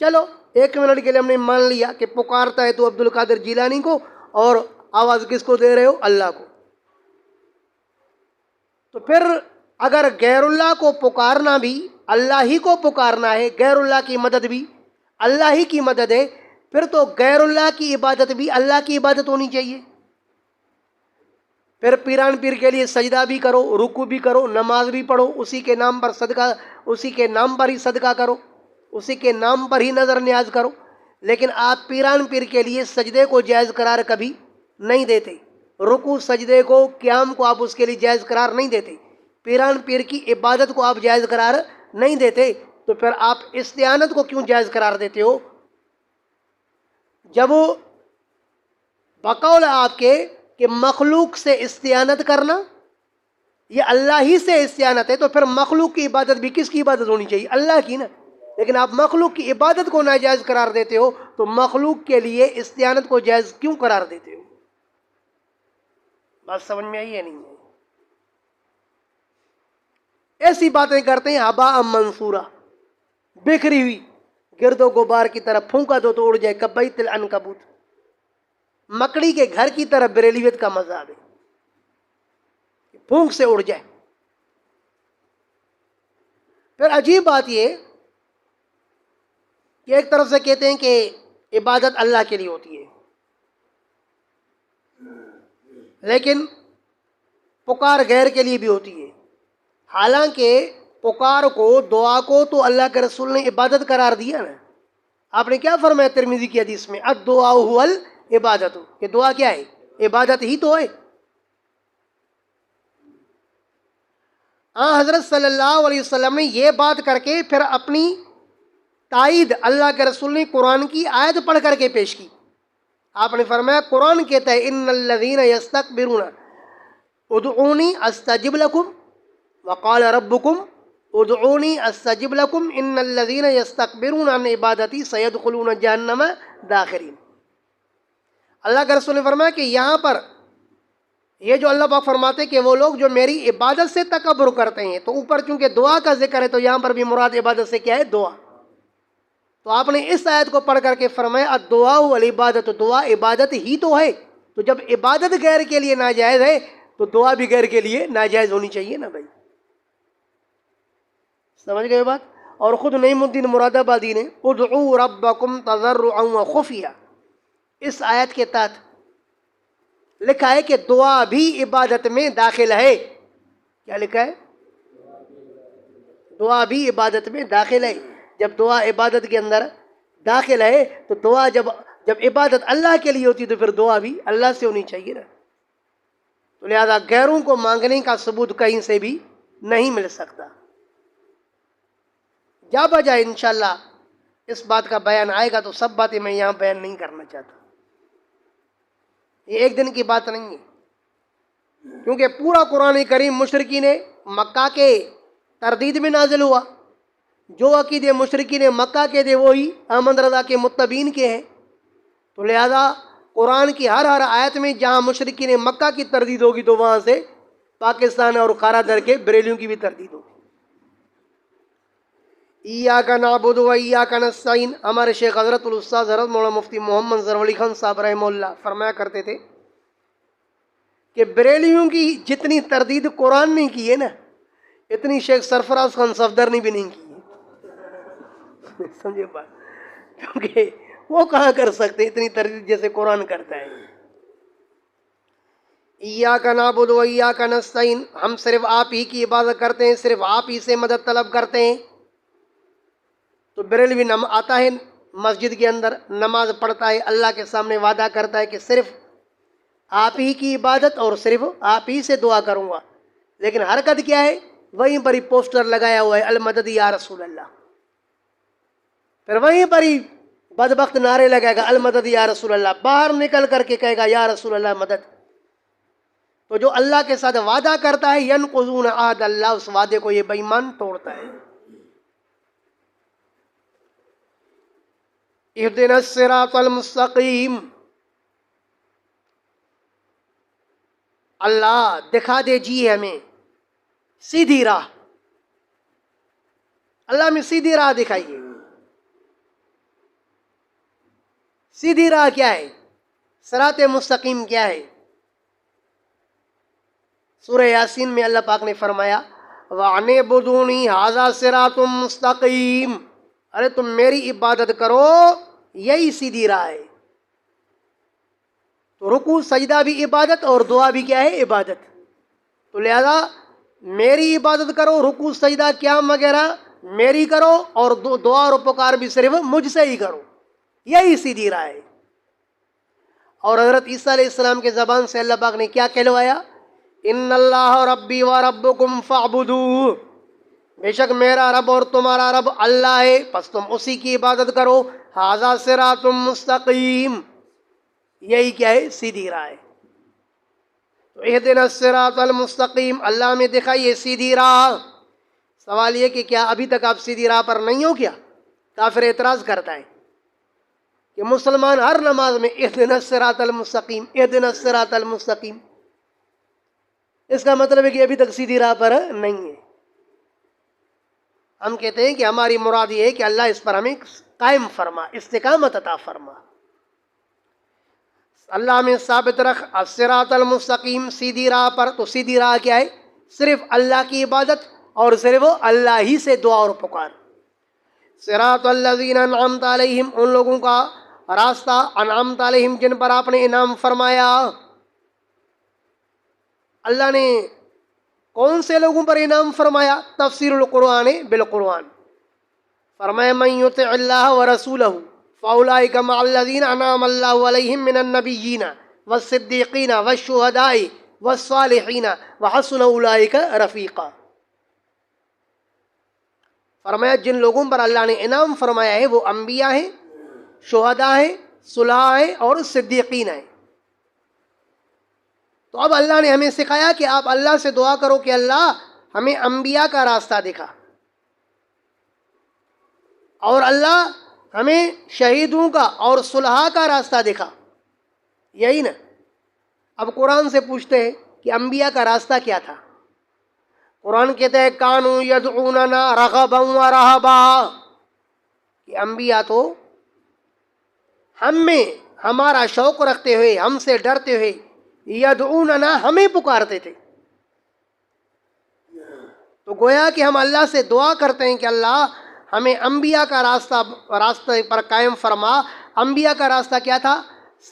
چلو 1 منٹ کے لیے ہم نے مان لیا کہ پکارتا ہے تو عبد القادر جیلانی کو، اور آواز کس کو دے رہے ہو؟ اللہ کو۔ تو پھر اگر غیر اللہ کو پکارنا بھی اللہ ہی کو پکارنا ہے، غیر اللہ کی مدد بھی اللہ ہی کی مدد ہے، پھر تو غیر اللہ کی عبادت بھی اللہ کی عبادت ہونی چاہیے۔ پھر پیران پیر کے لیے سجدہ بھی کرو، رکوع بھی کرو، نماز بھی پڑھو، اسی کے نام پر صدقہ، اسی کے نام پر ہی صدقہ کرو، اسی کے نام پر ہی نظر نیاز کرو، لیکن آپ پیران پیر کے لیے سجدے کو جائز قرار کبھی نہیں دیتے، رکوع سجدے کو قیام کو آپ اس کے لیے جائز قرار نہیں دیتے، پیران پیر کی عبادت کو آپ جائز قرار نہیں دیتے، تو پھر آپ استعانت کو کیوں جائز قرار دیتے ہو؟ جب بقول آپ کے کہ مخلوق سے استعانت کرنا یہ اللہ ہی سے استعانت ہے، تو پھر مخلوق کی عبادت بھی کس کی عبادت ہونی چاہیے؟ اللہ کی نا۔ لیکن آپ مخلوق کی عبادت کو ناجائز قرار دیتے ہو، تو مخلوق کے لیے استعانت کو جائز کیوں قرار دیتے ہو؟ بات سمجھ میں آئی ہے نہیں؟ ایسی باتیں کرتے ہیں ہباء منصورہ، بکھری ہوئی گرد و غبار کی طرح، پھونکا دو تو اڑ جائے، کبیت العنکبوت، مکڑی کے گھر کی طرح بریلیت کا مذہب ہے، پھونک سے اڑ جائے۔ پھر عجیب بات یہ کہ ایک طرف سے کہتے ہیں کہ عبادت اللہ کے لیے ہوتی ہے، لیکن پکار غیر کے لیے بھی ہوتی ہے، حالانکہ پکار کو، دعا کو تو اللہ کے رسول نے عبادت قرار دیا نا۔ آپ نے کیا فرمایا ترمذی کی حدیث میں؟ الدعاء هو العبادت، کہ دعا کیا ہے؟ عبادت ہی تو ہے۔ حضرت صلی اللہ علیہ وسلم نے یہ بات کر کے پھر اپنی تائید اللہ کے رسول نے قرآن کی آیت پڑھ کر کے پیش کی۔ آپ نے فرمایا قرآن کہتا ہے ان الذین یستکبرون ادعونی استجب لکم وقال ربکم ادعونی استجب لکم ان الذین یستکبرون عن عبادتی سیدخلون جہنم داخرین۔ اللہ کے رسول نے فرمایا کہ یہاں پر یہ جو اللہ پاک فرماتے کہ وہ لوگ جو میری عبادت سے تکبر کرتے ہیں، تو اوپر چونکہ دعا کا ذکر ہے تو یہاں پر بھی مراد عبادت سے کیا ہے؟ دعا۔ تو آپ نے اس آیت کو پڑھ کر کے فرمایا الدعاء والعبادت، دعا عبادت ہی تو ہے، تو جب عبادت غیر کے لیے ناجائز ہے تو دعا بھی غیر کے لیے ناجائز ہونی چاہیے نا بھائی۔ سمجھ گئے بات؟ اور خود نعیم الدین مراد آبادی نے ادعوا ربکم تضرعا وخفیا، اس آیت کے تحت لکھا ہے کہ دعا بھی عبادت میں داخل ہے۔ کیا لکھا ہے؟ دعا بھی عبادت میں داخل ہے۔ جب دعا عبادت کے اندر داخل ہے تو دعا جب عبادت اللہ کے لیے ہوتی تو پھر دعا بھی اللہ سے ہونی چاہیے نا۔ تو لہذا غیروں کو مانگنے کا ثبوت کہیں سے بھی نہیں مل سکتا۔ جا بجائے انشاءاللہ اس بات کا بیان آئے گا تو سب باتیں میں یہاں بیان نہیں کرنا چاہتا، یہ ایک دن کی بات نہیں ہے، کیونکہ پورا قرآن کریم مشرکین مکہ کے تردید میں نازل ہوا۔ جو عقیدے مشرکین مکہ کے تھے وہی احمد رضا کے متبین کے ہیں، تو لہذا قرآن کی ہر آیت میں جہاں مشرکین مکہ کی تردید ہوگی تو وہاں سے پاکستان اور خارا در کے بریلیوں کی بھی تردید ہوگی۔ ایاک نعبد و ایاک نستعین، ہمارے شیخ حضرت الاستاذ حضرت مولانا مفتی محمد ظفر علی خان صاحب رحمہ اللہ فرمایا کرتے تھے کہ بریلیوں کی جتنی تردید قرآن نے کی ہے نا، اتنی شیخ سرفراز خان صفدر نے بھی نہیں کی ہے۔ سمجھے بات؟ کیونکہ وہ کہاں کر سکتے اتنی تردید جیسے قرآن کرتا ہے۔ ایاک نعبد و ایاک نستعین، ہم صرف آپ ہی کی عبادت کرتے ہیں، صرف آپ ہی سے مدد طلب کرتے ہیں۔ تو بریلوی آتا ہے مسجد کے اندر، نماز پڑھتا ہے، اللہ کے سامنے وعدہ کرتا ہے کہ صرف آپ ہی کی عبادت اور صرف آپ ہی سے دعا کروں گا. لیکن حرکت کیا ہے؟ وہیں پر ہی پوسٹر لگایا ہوا ہے المدد یا رسول اللہ. پھر وہیں پر ہی بدبخت نعرے لگائے گا المدد یا رسول اللہ، باہر نکل کر کے کہے گا یا رسول اللہ مدد. تو جو اللہ کے ساتھ وعدہ کرتا ہے ینقضون عہد اللہ، اس وعدے کو یہ بے ایمان توڑتا ہے. اہدنا الصراط المستقیم، اللہ دکھا دیجیے ہمیں سیدھی راہ. اللہ ہمیں سیدھی راہ دکھائیے. سیدھی راہ کیا ہے؟ صراط مستقیم کیا ہے؟ سورہ یاسین میں اللہ پاک نے فرمایا وَعْنِعْبُدُونِي هَذَا صِرَاطٌ مُسْتَقِيمٌ، ارے تم میری عبادت کرو، یہی سیدھی راہ ہے. تو رکوع سجدہ بھی عبادت اور دعا بھی کیا ہے؟ عبادت. تو لہذا میری عبادت کرو، رکوع سجدہ قیام وغیرہ میری کرو، اور دعا اور پکار بھی صرف مجھ سے ہی کرو، یہی سیدھی راہ ہے. اور حضرت عیسیٰ علیہ السلام کے زبان سے اللہ پاک نے کیا کہلوایا؟ ان اللہ ربی و ربکم فاعبدوہ، بے شک میرا رب اور تمہارا رب اللہ ہے، پس تم اسی کی عبادت کرو. ھذا صراط مستقیم، یہی کیا ہے؟ سیدھی راہ ہے. تو اہدنا الصراط المستقیم، اللہ میں دکھائیے سیدھی راہ. سوال یہ کہ کیا ابھی تک آپ سیدھی راہ پر نہیں ہو کیا؟ کافر اعتراض کرتا ہے کہ مسلمان ہر نماز میں اہدنا الصراط المستقیم اہدنا الصراط المستقیم، اس کا مطلب ہے کہ ابھی تک سیدھی راہ پر نہیں ہے. ہم کہتے ہیں کہ ہماری مراد یہ ہے کہ اللہ اس پر ہمیں قائم فرما، استقامت عطا فرما. اللہ ہمیں ثابت رکھ الصراط المستقیم، سیدھی راہ پر. تو سیدھی راہ کیا ہے؟ صرف اللہ کی عبادت اور صرف اللہ ہی سے دعا اور پکار. صراط الذین انعمت علیہم، ان لوگوں کا راستہ، انعمت علیہم جن پر آپ نے انعام فرمایا. اللہ نے کون سے لوگوں پر انعام فرمایا؟ تفسیر القرآن بالقرآن. فرمایا من یطع اللہ ورسولہ فاولئک مع الذین انعم اللہ علیہم من النبیین والصدیقین والشہداء والصالحین وحسن اولئک رفیقا. فرمایا جن لوگوں پر اللہ نے انعام فرمایا ہے وہ انبیاء ہیں، شہداء ہیں، صلحاء ہیں اور صدیقین ہیں. تو اب اللہ نے ہمیں سکھایا کہ آپ اللہ سے دعا کرو کہ اللہ ہمیں انبیاء کا راستہ دکھا، اور اللہ ہمیں شہیدوں کا اور صلحاء کا راستہ دکھا. یہی نا؟ اب قرآن سے پوچھتے ہیں کہ انبیاء کا راستہ کیا تھا؟ قرآن کہتے ہیں کانوا یدعوننا رغبا ورہبا، کہ انبیاء تو ہم میں ہمارا شوق رکھتے ہوئے، ہم سے ڈرتے ہوئے، یدعوننا ہمیں پکارتے تھے. تو گویا کہ ہم اللہ سے دعا کرتے ہیں کہ اللہ ہمیں انبیاء کا راستہ پر قائم فرما. انبیاء کا راستہ کیا تھا؟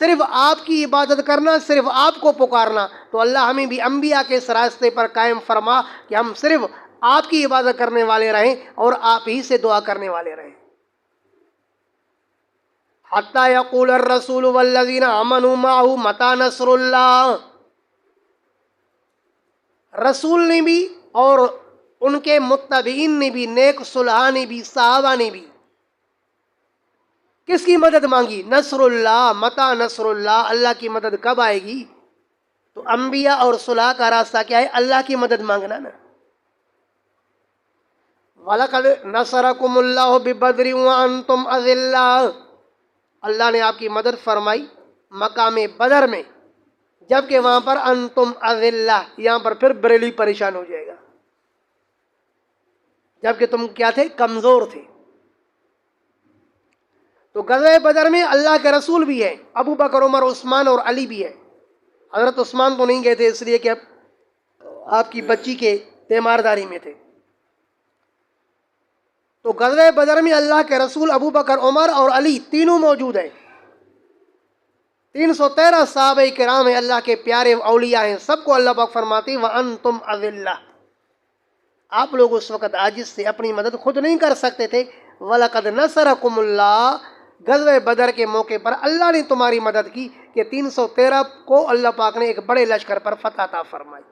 صرف آپ کی عبادت کرنا، صرف آپ کو پکارنا. تو اللہ ہمیں بھی انبیاء کے اس راستے پر قائم فرما کہ ہم صرف آپ کی عبادت کرنے والے رہیں اور آپ ہی سے دعا کرنے والے رہیں. حتی یقول الرسول والذین آمنوا معہ متی نصر اللہ، رسول نے بھی اور ان کے متبعین نے بھی، نیک صلحاء نے بھی، صحابہ نے بھی کس کی مدد مانگی؟ نصر اللہ. متی نصر اللہ، اللہ کی مدد کب آئے گی؟ تو انبیاء اور صلحاء کا راستہ کیا ہے؟ اللہ کی مدد مانگنا نا. وَلَقَدْ نَصَرَكُمُ اللَّهُ بِبَدْرٍ وَأَنْتُمْ أَذِلَّةٌ، اللہ نے آپ کی مدد فرمائی مقام بدر میں، جبکہ وہاں پر انتم اذلہ، یہاں پر پھر بریلی پریشان ہو جائے گا، جبکہ تم کیا تھے؟ کمزور تھے. تو غزوہ بدر میں اللہ کے رسول بھی ہیں، ابو بکر، عمر، عثمان اور علی بھی ہیں. حضرت عثمان تو نہیں گئے تھے اس لیے کہ آپ کی بچی کے تیمارداری میں تھے. تو غزوہ بدر میں اللہ کے رسول، ابو بکر، عمر اور علی تینوں موجود ہیں. 313 صحابہ کرام ہیں، اللہ کے پیارے اولیاء ہیں. سب کو اللہ پاک فرماتے ہیں وَأَنْتُمْ أَذِلَّةٌ، آپ لوگ اس وقت عاجز سے اپنی مدد خود نہیں کر سکتے تھے. وَلَقَدْ نَصَرَكُمُ اللَّهُ، غزوہ بدر کے موقع پر اللہ نے تمہاری مدد کی کہ 313 کو اللہ پاک نے ایک بڑے لشکر پر فتح عطا فرمائی.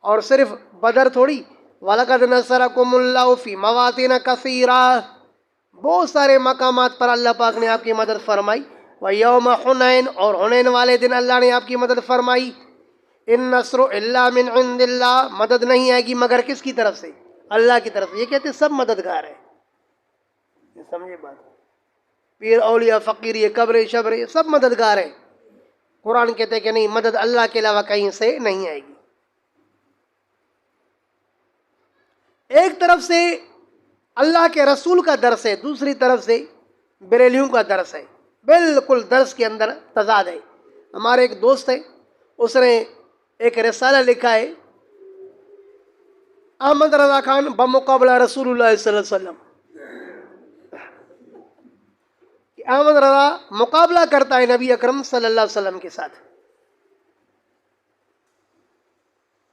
اور صرف بدر تھوڑی، وَلَقَدْ نَصَرَكُمُ اللَّهُ فِي مَوَاطِنَ كَثِيرَةٍ، بہت سارے مقامات پر اللہ پاک نے آپ کی مدد فرمائی. وَيَوْمَ حُنَيْنٍ، اور حنین والے دن اللہ نے آپ کی مدد فرمائی. ان نصر الا من عند اللہ، مدد نہیں آئے گی مگر کس کی طرف سے؟ اللہ کی طرف سے. یہ کہتے ہیں سب مددگار ہیں. یہ سمجھے بات، پیر اولیاء فقیر یہ قبر شبر یہ سب مددگار ہیں. قرآن کہتے ہیں کہ نہیں، مدد اللہ کے علاوہ کہیں سے نہیں آئے گی. ایک طرف سے اللہ کے رسول کا درس ہے، دوسری طرف سے بریلیوں کا درس ہے. بالکل درس کے اندر تضاد ہے. ہمارے ایک دوست ہے، اس نے ایک رسالہ لکھا ہے، احمد رضا خان بمقابلہ رسول اللہ صلی اللہ علیہ وسلم. کہ احمد رضا مقابلہ کرتا ہے نبی اکرم صلی اللہ علیہ وسلم کے ساتھ.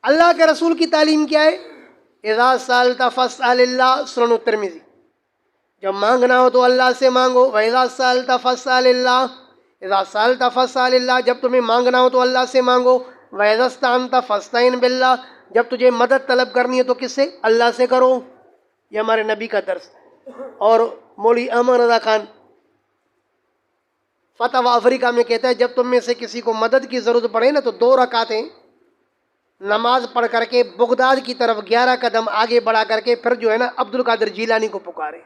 اللہ کے رسول کی تعلیم کیا ہے؟ اذا سألت فاسأل اللہ، سنن الترمذی. جب مانگنا ہو تو اللہ سے مانگو. وَإِذَا سَأَلْتَ فَاسْأَلِ اللَّهِ، اذا سألت فاسأل اللہ، جب تمہیں مانگنا ہو تو اللہ سے مانگو. وَإِذَا اسْتَعَنْتَ فَاسْتَعِنْ بِاللَّهِ، جب تجھے مدد طلب کرنی ہے تو کس سے؟ اللہ سے کرو. یہ ہمارے نبی کا درس. اور مولوی احمد رضا خان فتح افریقہ میں کہتا ہے، جب تم میں سے کسی کو مدد کی ضرورت پڑے نا تو 2 رکعتیں نماز پڑھ کر کے بغداد کی طرف 11 قدم آگے بڑھا کر کے پھر جو ہے نا عبد القادر جیلانی کو پکارے.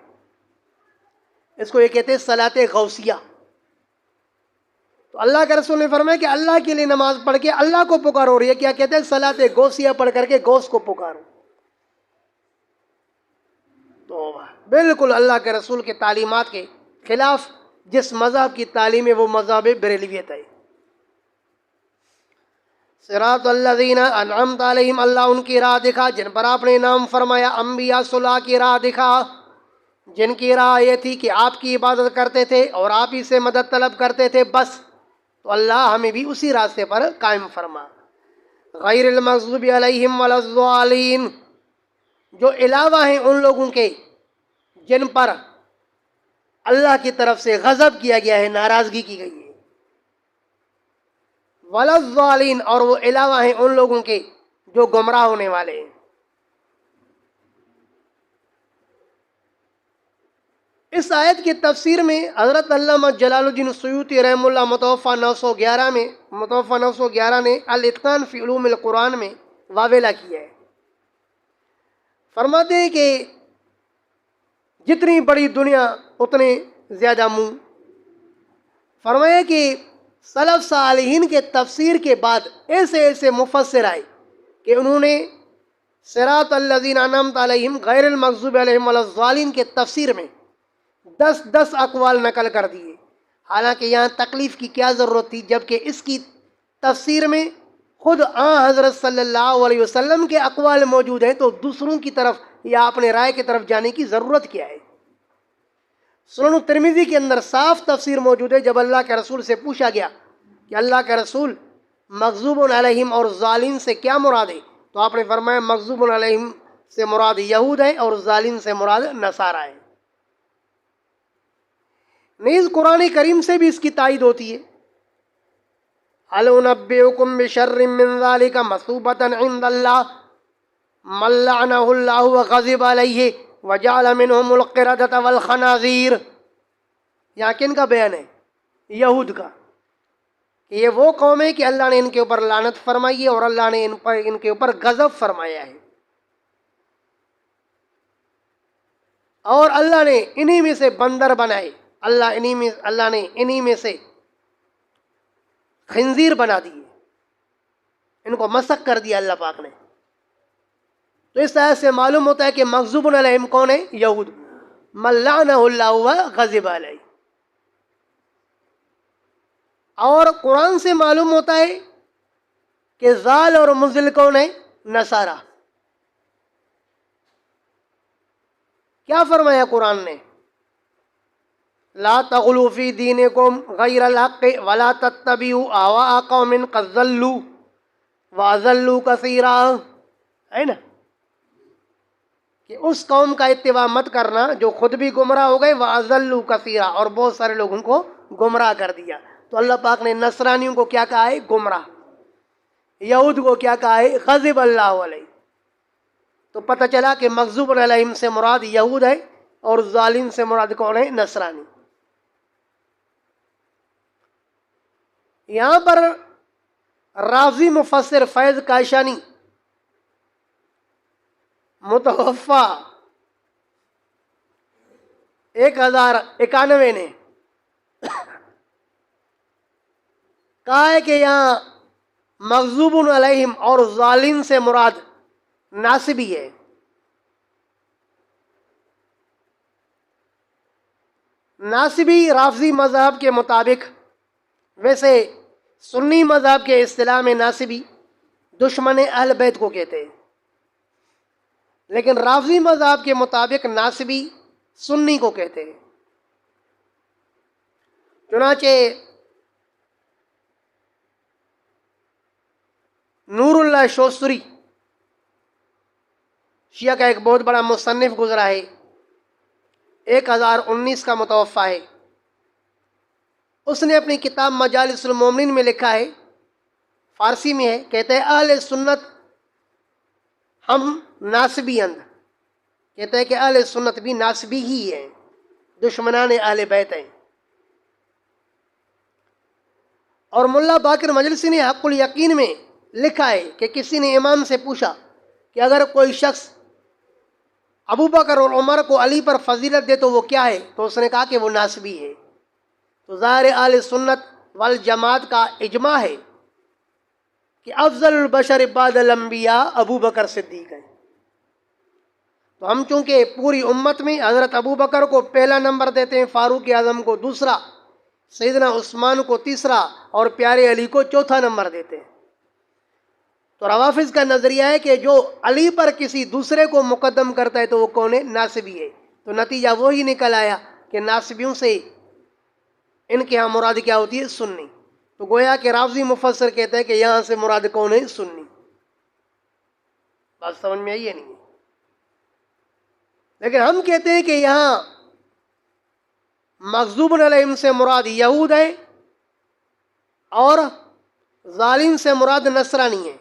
اس کو یہ کہتے ہیں صلاۃ غوثیہ. تو اللہ کے رسول نے فرمایا کہ اللہ کے لیے نماز پڑھ کے اللہ کو پکارو. اور یہ کیا کہتے ہیں؟ صلاۃ غوثیہ پڑھ کر کے غوث کو پکارو. تو بالکل اللہ کے رسول کے تعلیمات کے خلاف جس مذہب کی تعلیم ہے وہ مذہب بریلویت ہے. صراط الذین انعمت علیہم، اللہ ان کی راہ دکھا جن پر آپ نے انعام فرمایا. انبیاء صلاح کی راہ دکھا جن کی راہ یہ تھی کہ آپ کی عبادت کرتے تھے اور آپ ہی سے مدد طلب کرتے تھے بس. تو اللہ ہمیں بھی اسی راستے پر قائم فرما. غیر المغضوب علیہم ولا الضالین، جو علاوہ ہیں ان لوگوں کے جن پر اللہ کی طرف سے غضب کیا گیا ہے، ناراضگی کی گئی ہے. ولا الضالین، اور وہ علاوہ ہیں ان لوگوں کے جو گمراہ ہونے والے ہیں. اس آیت کی تفسیر میں حضرت علامہ جلال الدین سیوطی رحمہ اللہ متوفہ 911 نے الاتقان فی علوم القرآن میں واویلا کیا ہے. فرماتے ہیں کہ جتنی بڑی دنیا اتنے زیادہ منہ. فرمایا کہ سلف صالحین کے تفسیر کے بعد ایسے ایسے مفسر آئے کہ انہوں نے صراط الذین انعمت علیہم غیر المغضوب علیہم ولا الضالین کے تفسیر میں 10 اقوال نقل کر دیے. حالانکہ یہاں تکلیف کی کیا ضرورت تھی، جبکہ اس کی تفسیر میں خود حضرت صلی اللہ علیہ وسلم کے اقوال موجود ہیں، تو دوسروں کی طرف یا اپنے رائے کی طرف جانے کی ضرورت کیا ہے؟ سنن الترمذی کے اندر صاف تفسیر موجود ہے. جب اللہ کے رسول سے پوچھا گیا کہ اللہ کے رسول مغضوب علیہم اور ظالم سے کیا مراد ہے، تو آپ نے فرمایا مغضوب علیہم سے مراد یہود ہے اور ظالم سے مراد نصارہ ہے. نیز قرآن کریم سے بھی اس کی تائید ہوتی ہے. هل انبئکم بشر من ذلک مثوبۃ عند اللہ من لعنہ اللہ وغضب علیہ وجعل منهم القردۃ والخنازیر. یہاں کن کا بیان ہے؟ یہود کا. یہ وہ قوم ہے کہ اللہ نے ان کے اوپر لعنت فرمائی ہے اور اللہ نے ان کے اوپر غضب فرمایا ہے. اور اللہ نے انہی میں سے بندر بنائے، اللہ نے انہی میں سے خنزیر بنا دیے، ان کو مسخ کر دیا اللہ پاک نے. تو اس طرح سے معلوم ہوتا ہے کہ مغضوب علیہم کون ہے؟ یہود. من لعنہ اللہ وغضب علیہ. اور قرآن سے معلوم ہوتا ہے کہ ضال اور مضل کون ہے؟ نصارہ. کیا فرمایا قرآن نے؟ لا تغلوا فی دینکم غیر الحق ولا تتبعوا اہواء قوم قد ضلوا واضلوا کثیرا. ہے نا کہ اس قوم کا اتباع مت کرنا جو خود بھی گمراہ ہو گئے، واضلوا کثیرا، اور بہت سارے لوگوں کو گمراہ کر دیا. تو اللہ پاک نے نصرانیوں کو کیا کہا ہے؟ گمراہ. یہود کو کیا کہا ہے؟ غضب اللہ علیہ. تو پتہ چلا کہ مغضوب علیہم سے مراد یہود ہے اور ظالم سے مراد کون ہے؟ نصرانی. یہاں پر رازی مفسر فیض کاشانی متوفہ 1091 نے کہا ہے کہ یہاں مغضوب علیہم اور ظالم سے مراد ناصبی ہے. ناصبی رافضی مذہب کے مطابق، ویسے سنی مذہب کے اصطلاح میں ناصبی دشمن اہل بیت کو کہتے ہیں، لیکن رافضی مذہب کے مطابق ناصبی سنی کو کہتے ہیں. چنانچہ نور اللہ شوستری شیعہ کا ایک بہت بڑا مصنف گزرا ہے، 1019 کا متوفہ ہے. اس نے اپنی کتاب مجالس المومنین میں لکھا ہے، فارسی میں ہے، کہتے ہیں اہل سنت ہم ناصبی اند، کہتے ہیں کہ اہل سنت بھی ناصبی ہی ہیں، دشمنان اہل بیت ہیں. اور ملا باقر مجلسی نے حق الیقین میں لکھا ہے کہ کسی نے امام سے پوچھا کہ اگر کوئی شخص ابو بکر اور عمر کو علی پر فضیلت دے تو وہ کیا ہے؟ تو اس نے کہا کہ وہ ناصبی ہے. تو ظاہر اہل سنت والجماعت کا اجماع ہے کہ افضل البشر بعد الانبیاء ابو بکر صدیق ہے. تو ہم چونکہ پوری امت میں حضرت ابو بکر کو پہلا نمبر دیتے ہیں، فاروق اعظم کو دوسرا، سیدنا عثمان کو تیسرا اور پیارے علی کو چوتھا نمبر دیتے ہیں. تو روافظ کا نظریہ ہے کہ جو علی پر کسی دوسرے کو مقدم کرتا ہے تو وہ کون ہے؟ ناصبی ہے. تو نتیجہ وہی نکل آیا کہ ناصبیوں سے ان کے ہاں مراد کیا ہوتی ہے؟ سنی. تو گویا کہ رافضی مفسر کہتے ہیں کہ یہاں سے مراد کون ہے؟ سنی. بات سمجھ میں آئی ہے نہیں؟ لیکن ہم کہتے ہیں کہ یہاں مغضوب علیہم سے مراد یہود ہے اور ظالم سے مراد نصرانی ہے.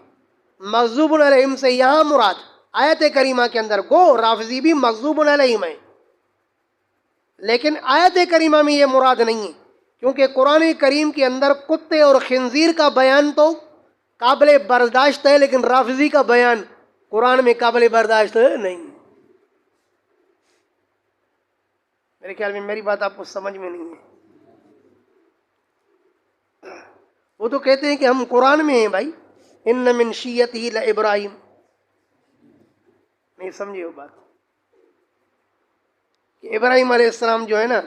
مغضوب علیہم سے یہاں مراد آیت کریمہ کے اندر، گو رافضی بھی مغضوب علیہم ہے، لیکن آیت کریمہ میں یہ مراد نہیں ہے، کیونکہ قرآن کریم کے اندر کتے اور خنزیر کا بیان تو قابل برداشت ہے، لیکن رافضی کا بیان قرآن میں قابل برداشت نہیں ہے. میرے خیال میں میری بات آپ کو سمجھ میں نہیں ہے. وہ تو کہتے ہیں کہ ہم قرآن میں ہیں بھائی، ان من شیعتہ لابراہیم. نہیں سمجھے وہ بات کہ ابراہیم علیہ السلام جو ہے نا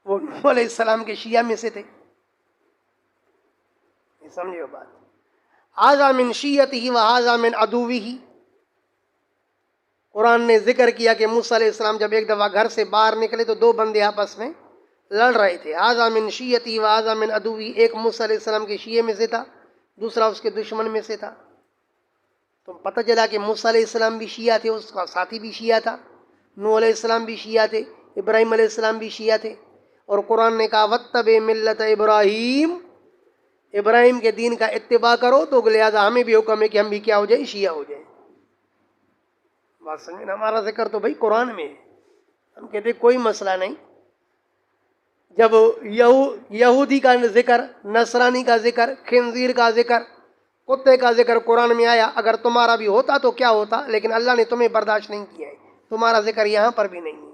وہ نوح علیہ السلام کے شیعہ میں سے تھے. نہیں سمجھے وہ بات. ھذا من شیعتہ وھذا من عدوہ. قرآن نے ذکر کیا کہ موسیٰ علیہ السلام جب ایک دفعہ گھر سے باہر نکلے تو دو بندے آپس میں لڑ رہے تھے. ھذا من شیعتہ وھذا من عدوہ. ایک موسیٰ علیہ السلام کے شیعے میں سے تھا، دوسرا اس کے دشمن میں سے تھا. تو پتہ چلا کہ موسیٰ علیہ السلام بھی شیعہ تھے، اس کا ساتھی بھی شیعہ تھا، نوح علیہ السلام بھی شیعہ تھے، ابراہیم علیہ السلام بھی شیعہ تھے. اور قرآن نے کہا واتبع ملت ابراہیم، ابراہیم کے دین کا اتباع کرو. تو لہٰذا ہمیں بھی حکم ہے کہ ہم بھی کیا ہو جائیں؟ شیعہ ہو جائیں. بات سمجھیں؟ ہمارا ذکر تو بھائی قرآن میں ہے. ہم کہتے کوئی مسئلہ نہیں. جب یہودی کا ذکر، نصرانی کا ذکر، خنزیر کا ذکر، کتے کا ذکر قرآن میں آیا، اگر تمہارا بھی ہوتا تو کیا ہوتا، لیکن اللہ نے تمہیں برداشت نہیں کیا ہے، تمہارا ذکر یہاں پر بھی نہیں ہے.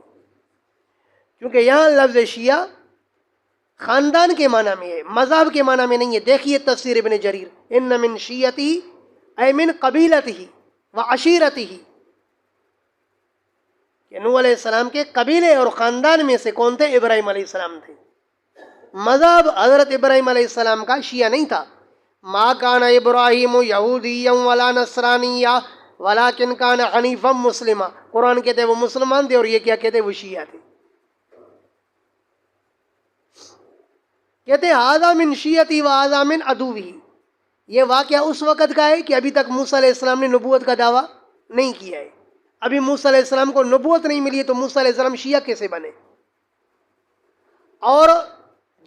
کیونکہ یہاں لفظ شیعہ خاندان کے معنی میں ہے، مذہب کے معنی میں نہیں ہے. دیکھیے تفسیر ابن جریر، ان من شیعتہ اے من قبیلتہ و عشیرتہ، کہ نوح علیہ السلام کے قبیلے اور خاندان میں سے کون تھے؟ ابراہیم علیہ السلام تھے. مذہب حضرت ابراہیم علیہ السلام کا شیعہ نہیں تھا. ما کان ابراہیم یہودیا ولا نصرانیا ولکن کان حنیفا مسلما. قرآن کہتے وہ مسلمان تھے اور یہ کیا کہتے؟ وہ شیعہ تھے. کہتے ھذا من شیعتی وھذا من عدوہ. یہ واقعہ اس وقت کا ہے کہ ابھی تک موسیٰ علیہ السلام نے نبوت کا دعویٰ نہیں کیا ہے. ابھی موسیٰ علیہ السلام کو نبوت نہیں ملی ہے تو موسیٰ علیہ السلام شیعہ کیسے بنے؟ اور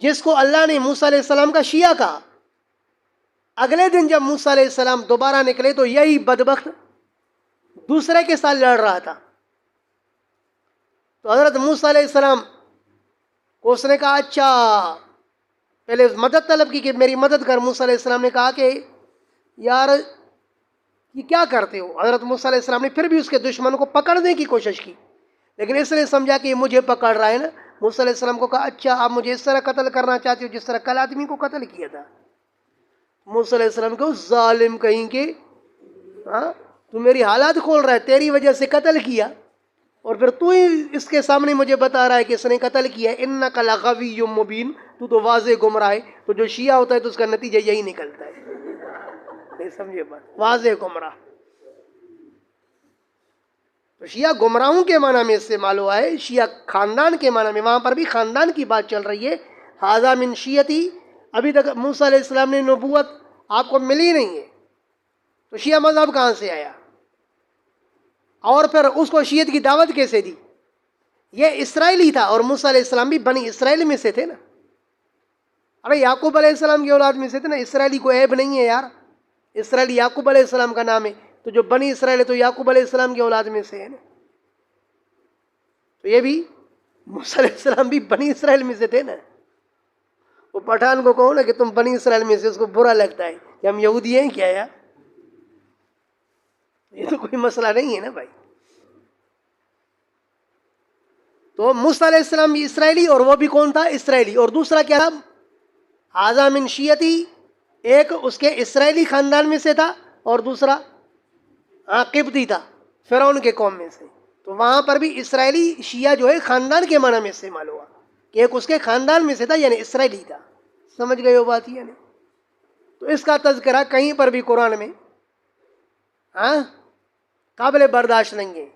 جس کو اللہ نے موسیٰ علیہ السلام کا شیعہ کہا، اگلے دن جب موسیٰ علیہ السلام دوبارہ نکلے تو یہی بدبخت دوسرے کے ساتھ لڑ رہا تھا. تو حضرت موسیٰ علیہ السلام کو اس نے کہا اچھا، پہلے مدد طلب کی کہ میری مدد کر. موسیٰ علیہ السلام نے کہا کہ یار یہ کیا کرتے ہو؟ حضرت موسیٰ علیہ السلام نے پھر بھی اس کے دشمن کو پکڑنے کی کوشش کی، لیکن اس نے سمجھا کہ یہ مجھے پکڑ رہا ہے نا. موسیٰ علیہ السلام کو کہا اچھا آپ مجھے اس طرح قتل کرنا چاہتے ہو جس طرح کل آدمی کو قتل کیا تھا. موسیٰ علیہ السلام کو ظالم کہیں کہ ہاں تو میری حالات کھول رہا ہے، تیری وجہ سے قتل کیا اور پھر تو ہی اس کے سامنے مجھے بتا رہا ہے کہ اس نے قتل کیا ہے. انک لغوی مبین، تو واضح گمراہ ہے. تو جو شیعہ ہوتا ہے تو اس کا نتیجہ یہی نکلتا ہے. نہیں سمجھے بات؟ واضح گمراہ. تو شیعہ گمراہوں کے معنی میں استعمال ہوا ہے، شیعہ خاندان کے معنی میں. وہاں پر بھی خاندان کی بات چل رہی ہے. ھذا من شیعتی، ابھی تک موسیٰ علیہ السلام نے نبوت آپ کو ملی نہیں ہے، تو شیعہ مذہب کہاں سے آیا؟ اور پھر اس کو شیعت کی دعوت کیسے دی؟ یہ اسرائیلی تھا اور موسیٰ علیہ السلام بھی بنی اسرائیل میں سے تھے نا. ارے یعقوب علیہ السلام کی اولاد میں سے تھے نا. اسرائیلی کو عیب نہیں ہے یار، اسرائیلی یعقوب علیہ السلام کا نام ہے. تو جو بنی اسرائیل ہے تو یعقوب علیہ السلام کی اولاد میں سے ہے نا. تو یہ بھی موسیٰ علیہ السلام بھی بنی اسرائیل میں سے تھے نا. وہ پٹھان کو کہو نا کہ تم بنی اسرائیل میں سے، اس کو برا لگتا ہے کہ ہم یہودی ہیں کیا یار. یہ تو کوئی مسئلہ نہیں ہے نا بھائی. تو موسیٰ علیہ السلام بھی اسرائیلی، اور وہ بھی کون تھا؟ اسرائیلی. اور دوسرا کیا تھا؟ ھذا من شیعتی، ایک اس کے اسرائیلی خاندان میں سے تھا اور دوسرا قبطی تھا، فرعون کے قوم میں سے. تو وہاں پر بھی اسرائیلی شیعہ جو ہے خاندان کے معنی میں استعمال ہوا کہ ایک اس کے خاندان میں سے تھا، یعنی اسرائیلی تھا. سمجھ گئے ہو بات؟ یعنی تو اس کا تذکرہ کہیں پر بھی قرآن میں قابل برداشت نہیں ہے.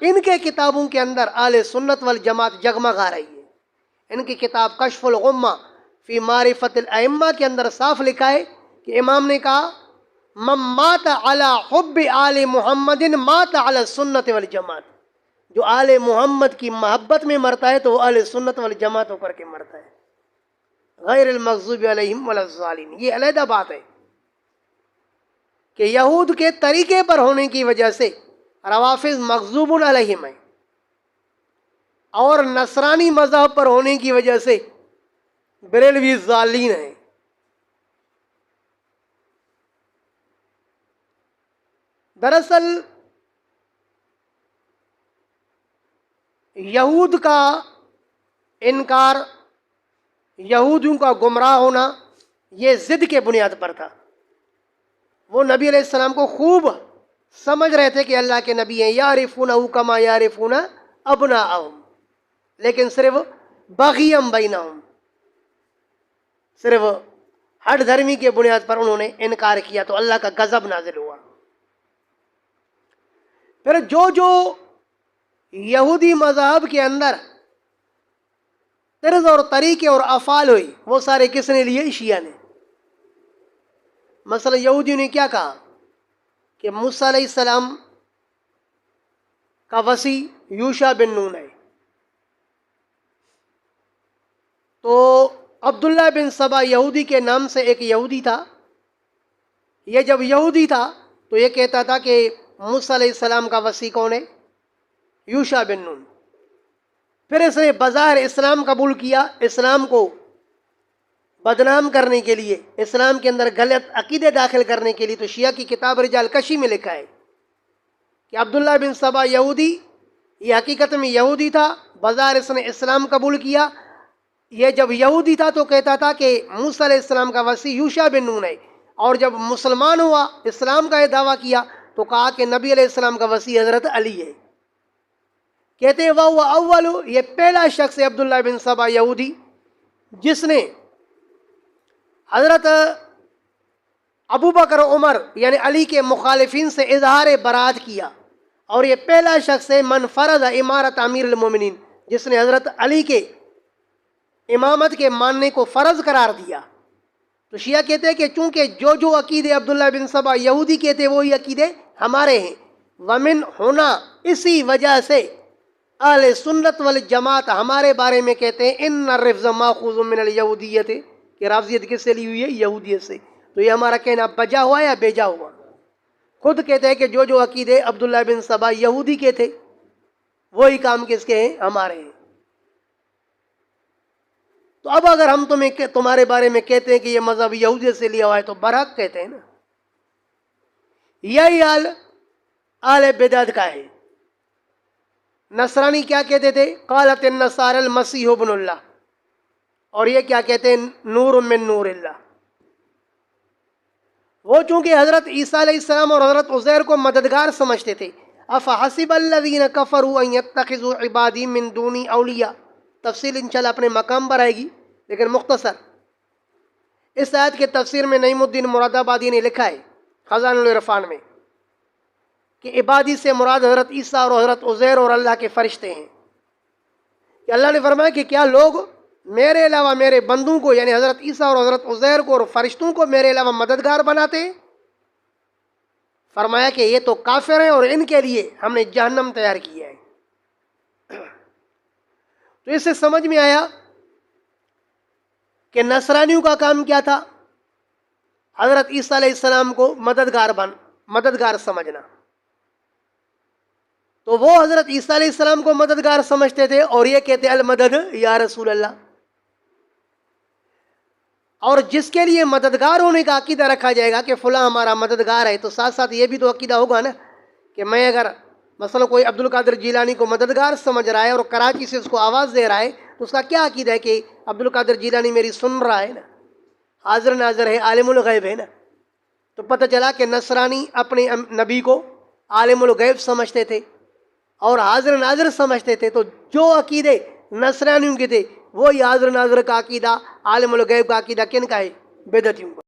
ان کے کتابوں کے اندر اہل سنت والجماعت جگمگا رہی ہے. ان کی کتاب کشف الغمہ فی معرفت الائمہ کے اندر صاف لکھا ہے کہ امام نے کہا من مات علی حب آل محمد مات علی سنت والجماعت. جو آل محمد کی محبت میں مرتا ہے تو وہ اہل سنت والجماعت ہو کر کے مرتا ہے، غیر المغضوب علیہم ولا الضالین. یہ علیحدہ بات ہے کہ یہود کے طریقے پر ہونے کی وجہ سے روافض مغضوب علیہم ہیں، اور نصرانی مذہب پر ہونے کی وجہ سے بریلوی ضالین ہیں. دراصل یہود کا انکار، یہودیوں کا گمراہ ہونا، یہ ضد کے بنیاد پر تھا. وہ نبی علیہ السلام کو خوب سمجھ رہے تھے کہ اللہ کے نبی ہیں، یعرفونہ کما یعرفون ابناءہم، لیکن صرف بغیم بینہم، صرف ہٹ دھرمی کے بنیاد پر انہوں نے انکار کیا تو اللہ کا غضب نازل ہوا. پھر جو یہودی مذہب کے اندر طرز اور طریقے اور افعال ہوئی وہ سارے کس نے لیے؟ شیعہ نے. مثلا یہودیوں نے کیا کہا کہ موسیٰ علیہ السلام کا وصی یوشع بن نون ہے. تو عبداللہ بن سبا یہودی کے نام سے ایک یہودی تھا. یہ جب یہودی تھا تو یہ کہتا تھا کہ موسیٰ علیہ السلام کا وصی کون ہے؟ یوشع بن نون. پھر اس نے بظاہر اسلام قبول کیا، اسلام کو بدنام کرنے کے لیے، اسلام کے اندر غلط عقیدے داخل کرنے کے لیے. تو شیعہ کی کتاب رجال کشی میں لکھا ہے کہ عبداللہ بن سبا یہودی، یہ حقیقت میں یہودی تھا، بظاہر اس نے اسلام قبول کیا. یہ جب یہودی تھا تو کہتا تھا کہ موسیٰ علیہ السلام کا وصی یوشع بن نون ہے، اور جب مسلمان ہوا، اسلام کا یہ دعویٰ کیا تو کہا کہ نبی علیہ السلام کا وصی حضرت علی ہے. کہتے ہیں وہ اول، یہ پہلا شخص ہے عبداللہ بن سبا یہودی جس نے حضرت ابو بکر عمر یعنی علی کے مخالفین سے اظہار برات کیا. اور یہ پہلا شخص ہے من فرض امارت امیر المومنین، جس نے حضرت علی کے امامت کے ماننے کو فرض قرار دیا. تو شیعہ کہتے ہیں کہ چونکہ جو عقیدے عبداللہ بن سبا یہودی کہتے وہی عقیدے ہمارے ہیں. ومن ہونا، اسی وجہ سے اہل سنت والجماعت ہمارے بارے میں کہتے ہیں ان الرفض ماخوذ من الیہودیت، کہ رافضیت کس سے لی ہوئی ہے؟ یہودیت سے. تو یہ ہمارا کہنا بجا ہوا یا بیجا ہوا؟ خود کہتے ہیں کہ جو عقیدے عبداللہ بن سبا یہودی کے تھے وہی کام کس کے ہیں؟ ہمارے ہیں. تو اب اگر ہم تمہارے بارے میں کہتے ہیں کہ یہ مذہب یہودیت سے لیا ہوا ہے تو برحق کہتے ہیں نا. یہی حال اہل بدعت کا ہے. نصرانی کیا کہتے تھے؟ قالت النصارى المسیح ابن اللہ، اور یہ کیا کہتے ہیں؟ نور من نور اللہ. وہ چونکہ حضرت عیسیٰ علیہ السلام اور حضرت عزیر کو مددگار سمجھتے تھے. افحسب الذین کفروا ان یتخذوا عبادی من دونی اولیاء. تفصیل انشاءاللہ اپنے مقام پر آئے گی، لیکن مختصر اس آیت کے تفسیر میں نعیم الدین مراد آبادی نے لکھا ہے خزائن العرفان میں کہ عبادی سے مراد حضرت عیسیٰ اور حضرت عزیر اور اللہ کے فرشتے ہیں. کہ اللہ نے فرمایا کہ کیا لوگ میرے علاوہ میرے بندوں کو، یعنی حضرت عیسیٰ اور حضرت عزیر کو اور فرشتوں کو میرے علاوہ مددگار بناتے ہیں؟ فرمایا کہ یہ تو کافر ہیں اور ان کے لیے ہم نے جہنم تیار کیا ہے. تو اس سے سمجھ میں آیا کہ نصرانیوں کا کام کیا تھا؟ حضرت عیسیٰ علیہ السلام کو مددگار سمجھنا. تو وہ حضرت عیسیٰ علیہ السلام کو مددگار سمجھتے تھے اور یہ کہتے المدد یا رسول اللہ. اور جس کے لیے مددگار ہونے کا عقیدہ رکھا جائے گا کہ فلاں ہمارا مددگار ہے، تو ساتھ ساتھ یہ بھی تو عقیدہ ہوگا نا کہ میں اگر مثلا کوئی عبد القادر جیلانی کو مددگار سمجھ رہا ہے اور کراچی سے اس کو آواز دے رہا ہے، تو اس کا کیا عقیدہ ہے کہ عبد القادر جیلانی میری سن رہا ہے نا، حاضر ناظر ہے، عالم الغیب ہے نا. تو پتہ چلا کہ نصرانی اپنے نبی کو عالم الغیب سمجھتے تھے اور حاضر ناظر سمجھتے تھے. تو جو عقیدے نصرانیوں کے تھے وہی حاضر ناظر کا عقیدہ، عالم الغیب کا عقیدہ کن کا ہے؟ بدعتیوں کا.